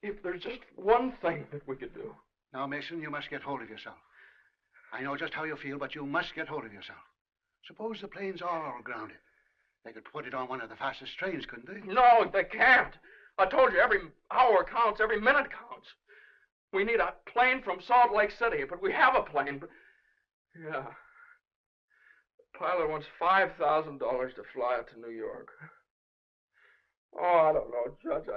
[SPEAKER 5] If there's just one thing that we could do.
[SPEAKER 3] Now, Mason, you must get hold of yourself. I know just how you feel, but you must get hold of yourself. Suppose the planes are all grounded. They could put it on one of the fastest trains, couldn't they?
[SPEAKER 5] No, they can't. I told you, every hour counts, every minute counts. We need a plane from Salt Lake City, but we have a plane. But yeah. The pilot wants $5,000 to fly it to New York. Oh, I don't know, Judge.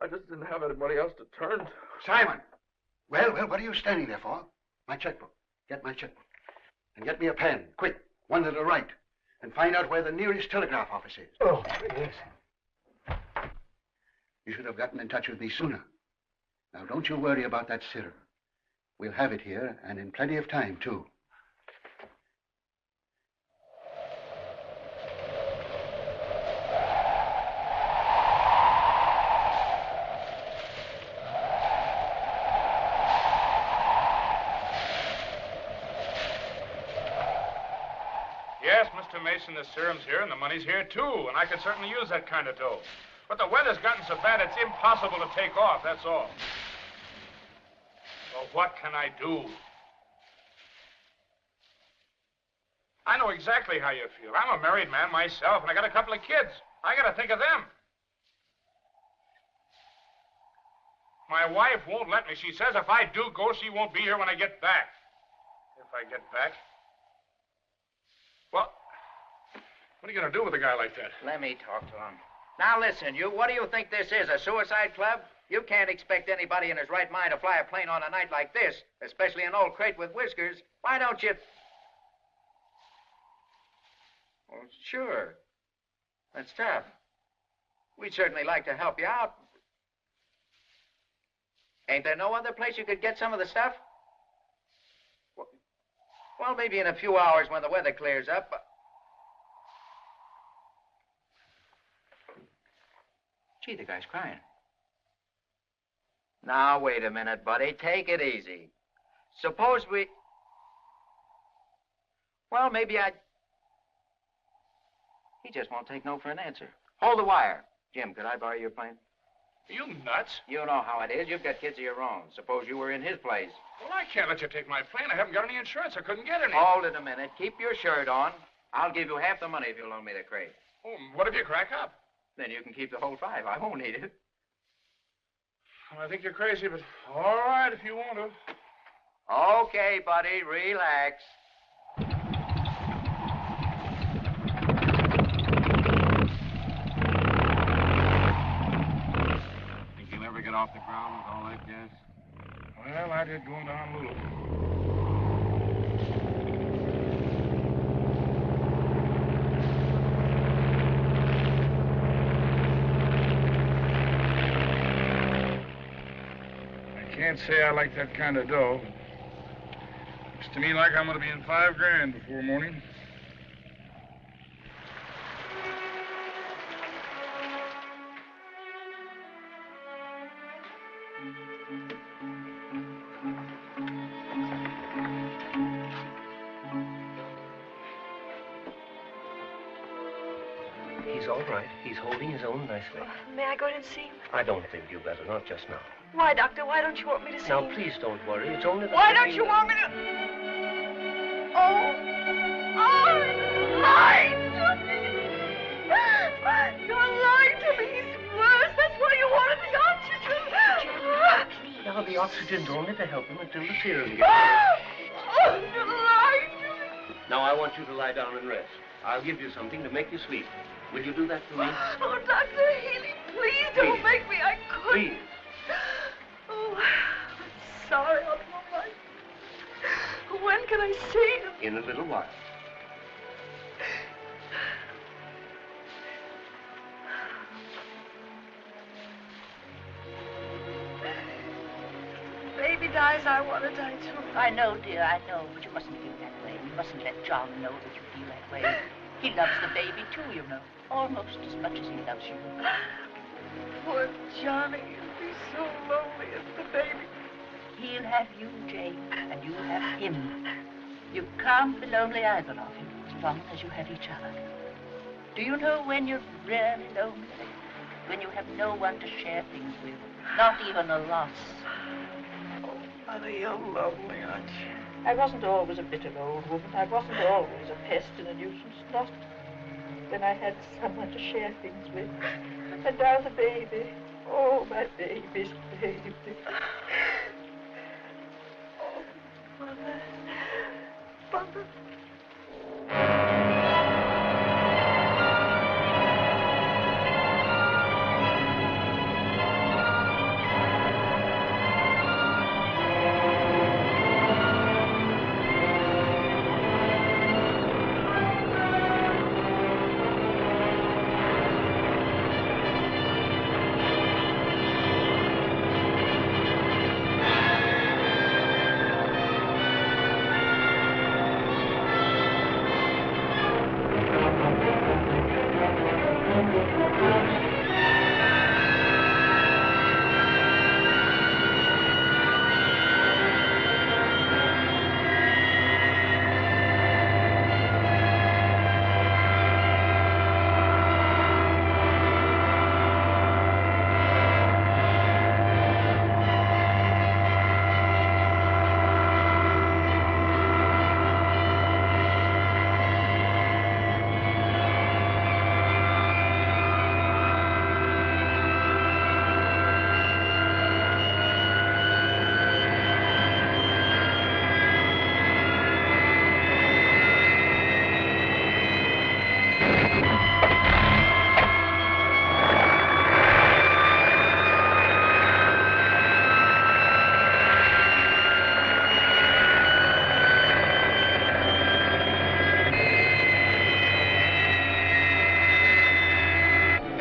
[SPEAKER 5] I just didn't have anybody else to turn to.
[SPEAKER 3] Simon! Well, what are you standing there for? My checkbook. Get my checkbook. And get me a pen, quick. One that'll write. And find out where the nearest telegraph office is.
[SPEAKER 16] Oh, yes.
[SPEAKER 3] You should have gotten in touch with me sooner. Now, don't you worry about that serum. We'll have it here, and in plenty of time, too.
[SPEAKER 17] Yes, Mr. Mason, the serum's here, and the money's here, too, and I could certainly use that kind of dough. But the weather's gotten so bad it's impossible to take off, that's all. Well, what can I do? know exactly how you feel. I'm a married man myself, and I got a couple of kids. I got to think of them. My wife won't let me. She says if I do go, she won't be here when I get back. If I get back. Well, what are you going to do with a guy like that?
[SPEAKER 18] Let me talk to him. Now listen, you, what do you think this is, a suicide club? You can't expect anybody in his right mind to fly a plane on a night like this, especially an old crate with whiskers. Why don't you... Well, sure. That's tough. We'd certainly like to help you out. Ain't there no other place you could get some of the stuff? Well, maybe in a few hours when the weather clears up. Gee, the guy's crying. Now, wait a minute, buddy. Take it easy. Suppose we... Well, maybe I... He just won't take no for an answer. Hold the wire. Jim, could I borrow your plane?
[SPEAKER 17] Are you nuts?
[SPEAKER 18] You know how it is. You've got kids of your own. Suppose you were in his place.
[SPEAKER 17] Well, I can't let you take my plane. I haven't got any insurance. I couldn't get any.
[SPEAKER 18] Hold it a minute. Keep your shirt on. I'll give you half the money if you'll loan me the crate.
[SPEAKER 17] Oh, what if you crack up?
[SPEAKER 18] Then you can keep the whole 5. I won't need it.
[SPEAKER 17] I think you're crazy, but all right if you want to.
[SPEAKER 18] Okay, buddy. Relax.
[SPEAKER 5] Get off the ground with all that gas?
[SPEAKER 17] Well, I did going down a little. I can't say I like that kind of dough. Looks to me like I'm going to be in $5 grand before morning.
[SPEAKER 8] He's all right. He's holding his own nicely.
[SPEAKER 7] May I go in and see him?
[SPEAKER 8] I don't think you better, not just now.
[SPEAKER 7] Why, Doctor? Why don't you want me to see him?
[SPEAKER 8] Now, please don't worry. It's only the...
[SPEAKER 7] Why don't you want me to... Oh, you lied to me. You're lying to me. He's worse. That's why you wanted the oxygen.
[SPEAKER 8] Now, the oxygen's only to help him until the serum gets
[SPEAKER 7] Oh, you lied to me.
[SPEAKER 8] Now, I want you to lie down and rest. I'll give you something to make you sleep. Will you do that for me?
[SPEAKER 7] Oh, Dr. Healy, please don't make me. I couldn't.
[SPEAKER 8] Please.
[SPEAKER 7] Oh, I'm sorry. I'll do all right. When can I see him?
[SPEAKER 8] In a little while.
[SPEAKER 7] Baby dies, I want to die too.
[SPEAKER 2] I know, dear, I know, but you mustn't feel that way. You mustn't let John know that you feel that way. He loves the baby, too, you know. Almost as much as he loves you.
[SPEAKER 7] Poor Johnny. He'll be so lonely as the baby.
[SPEAKER 2] He'll have you, Jane, and you'll have him. You can't be lonely, either of you, as long as you have each other. Do you know when you're really lonely? When you have no one to share things with, not even a loss.
[SPEAKER 7] Oh, Mother, you're lonely, aren't you?
[SPEAKER 2] I wasn't always a bitter old woman. I wasn't always a pest and a nuisance. Not when I had someone to share things with. And now the baby. Oh, my baby's baby.
[SPEAKER 7] Oh, Mother. Mother.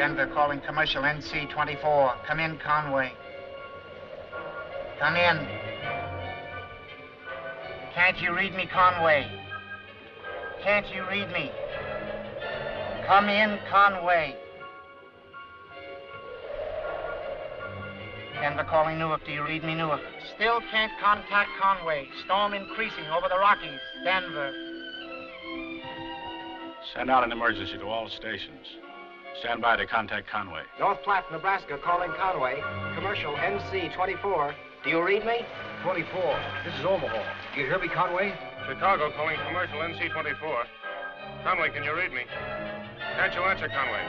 [SPEAKER 19] Denver calling commercial NC-24. Come in, Conway. Come in. Can't you read me, Conway? Can't you read me? Come in, Conway. Denver calling Newark. Do you read me, Newark? Still can't contact Conway. Storm increasing over the Rockies. Denver.
[SPEAKER 17] Send out an emergency to all stations. Stand by to contact Conway.
[SPEAKER 20] North Platte, Nebraska, calling Conway. Commercial NC-24. Do you read me?
[SPEAKER 16] 24. This is Omaha. Do you hear me, Conway?
[SPEAKER 17] Chicago calling commercial NC-24. Conway, can you read me? Can't you answer, Conway?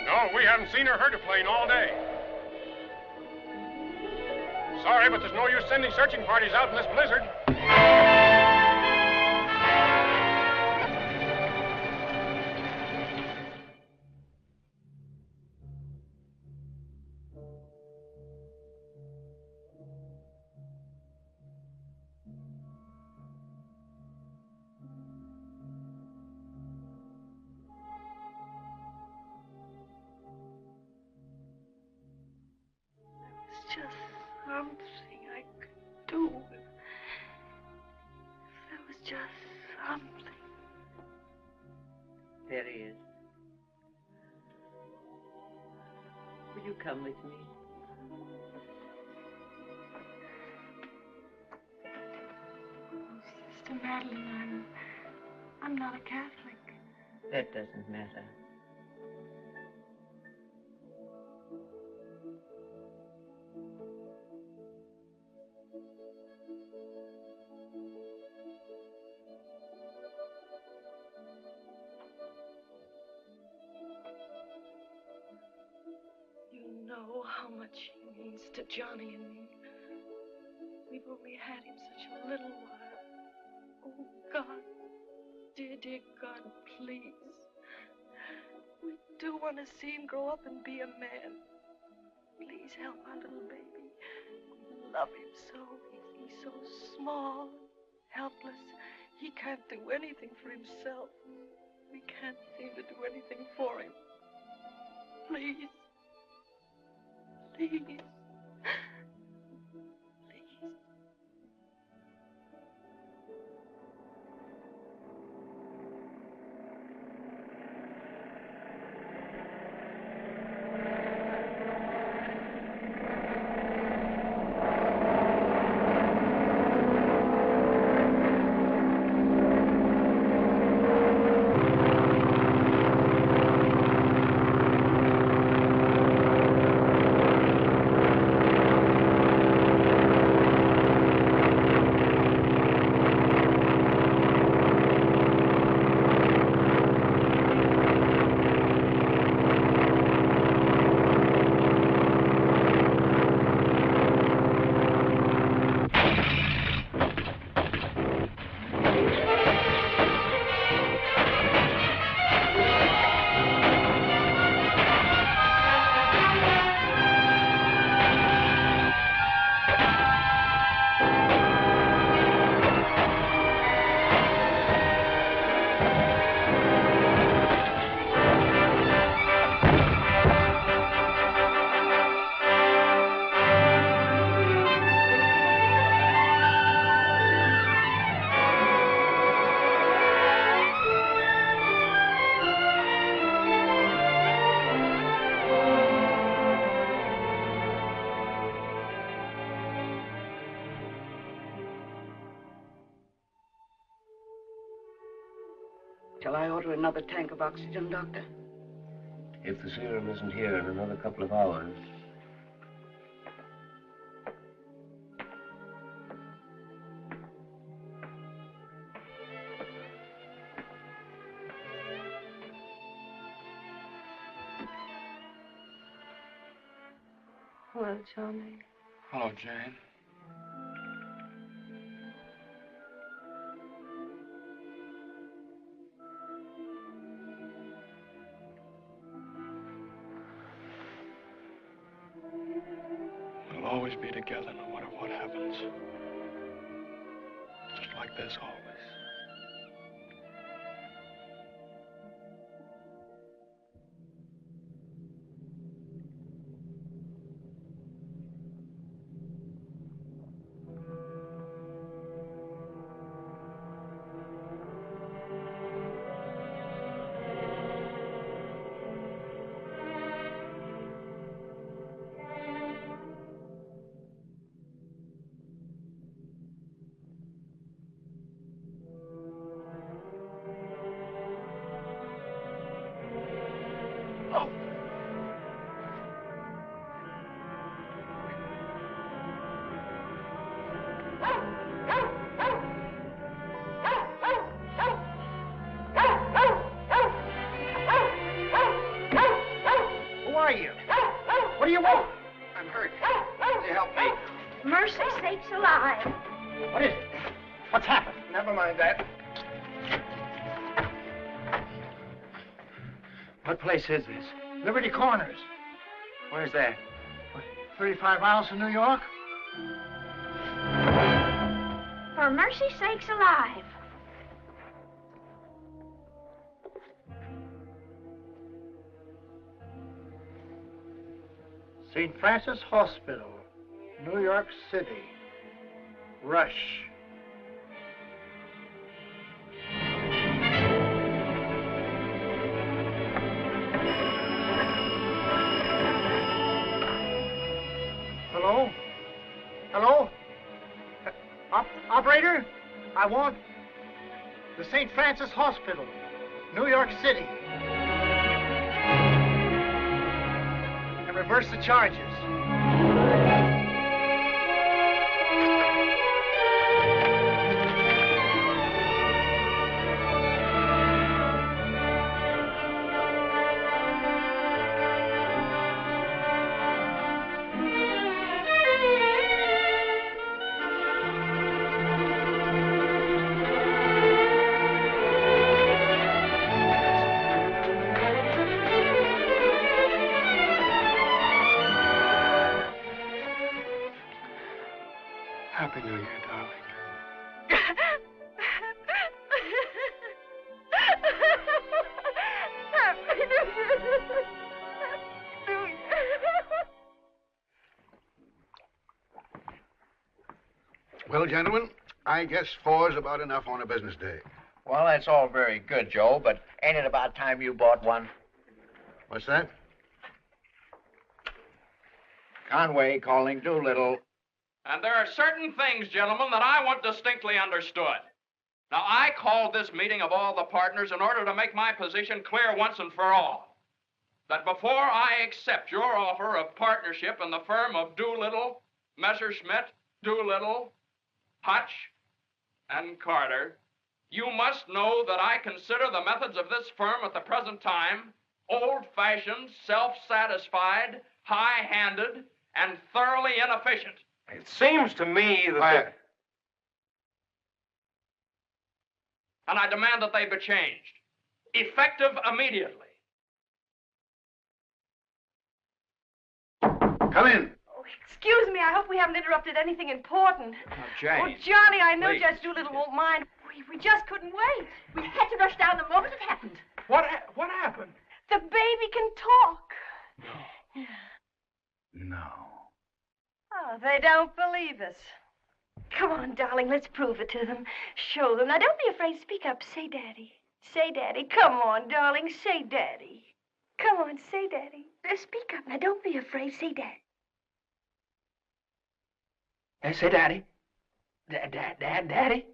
[SPEAKER 17] No, we haven't seen or heard a plane all day. Sorry, but there's no use sending searching parties out in this blizzard.
[SPEAKER 7] Just something I could do. There was just something.
[SPEAKER 6] There he is. Will you come with me?
[SPEAKER 7] Sister Madeline, I'm not a Catholic.
[SPEAKER 6] That doesn't matter.
[SPEAKER 7] You know how much he means to Johnny and me. We've only had him such a little while. Oh, God. Dear, dear God, please. We do want to see him grow up and be a man. Please help our little baby. We love him so. He's so small, helpless. He can't do anything for himself. We can't seem to do anything for him. Please. Please.
[SPEAKER 21] Shall I order another tank of oxygen, Doctor?
[SPEAKER 8] If the serum isn't here in another couple of hours.
[SPEAKER 7] Hello, Johnny.
[SPEAKER 5] Hello, Jane. always be together no matter what happens. Just like this always.
[SPEAKER 16] What do you want?
[SPEAKER 18] I'm hurt. Can you help me?
[SPEAKER 2] Mercy sakes alive.
[SPEAKER 16] What is it? What's happened?
[SPEAKER 18] Never mind that.
[SPEAKER 16] What place is this? Liberty Corners.
[SPEAKER 18] Where's that?
[SPEAKER 16] 35 miles from New York?
[SPEAKER 2] For mercy's sakes alive.
[SPEAKER 16] St. Francis Hospital, New York City. Rush. Hello? Hello? Operator? I want the St. Francis Hospital, New York City. And reverse the charges.
[SPEAKER 5] Happy New Year, darling.
[SPEAKER 3] Well, gentlemen, I guess 4's about enough on a business day.
[SPEAKER 18] Well, that's all very good, Joe, but ain't it about time you bought one?
[SPEAKER 3] What's that?
[SPEAKER 18] Conway calling Doolittle.
[SPEAKER 1] And there are certain things, gentlemen, that I want distinctly understood. Now, I called this meeting of all the partners in order to make my position clear once and for all. That before I accept your offer of partnership in the firm of Doolittle, Messerschmitt, Doolittle, Hutch, and Carter, you must know that I consider the methods of this firm at the present time old-fashioned, self-satisfied, high-handed, and thoroughly inefficient.
[SPEAKER 15] It seems to me that...
[SPEAKER 1] And I demand that they be changed, effective immediately.
[SPEAKER 3] Come in.
[SPEAKER 7] Oh, excuse me, I hope we haven't interrupted anything important.
[SPEAKER 1] Jane.
[SPEAKER 7] Oh, Johnny, I know
[SPEAKER 1] Please.
[SPEAKER 7] Judge Doolittle won't mind. We just couldn't wait. We had to rush down the moment it happened.
[SPEAKER 17] What happened?
[SPEAKER 7] The baby can talk.
[SPEAKER 3] No.
[SPEAKER 7] Oh, they don't believe us. Come on, darling, let's prove it to them. Show them. Now, don't be afraid. Speak up. Say Daddy. Say Daddy. Come on, darling. Say Daddy. Come on, say Daddy. Speak up. Now, don't be afraid. Say Daddy.
[SPEAKER 18] Say Daddy. Daddy.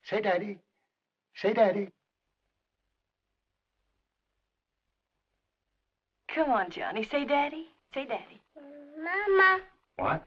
[SPEAKER 16] Say Daddy. Say Daddy.
[SPEAKER 7] Come on, Johnny. Say Daddy. Say Daddy.
[SPEAKER 12] Mama.
[SPEAKER 18] What?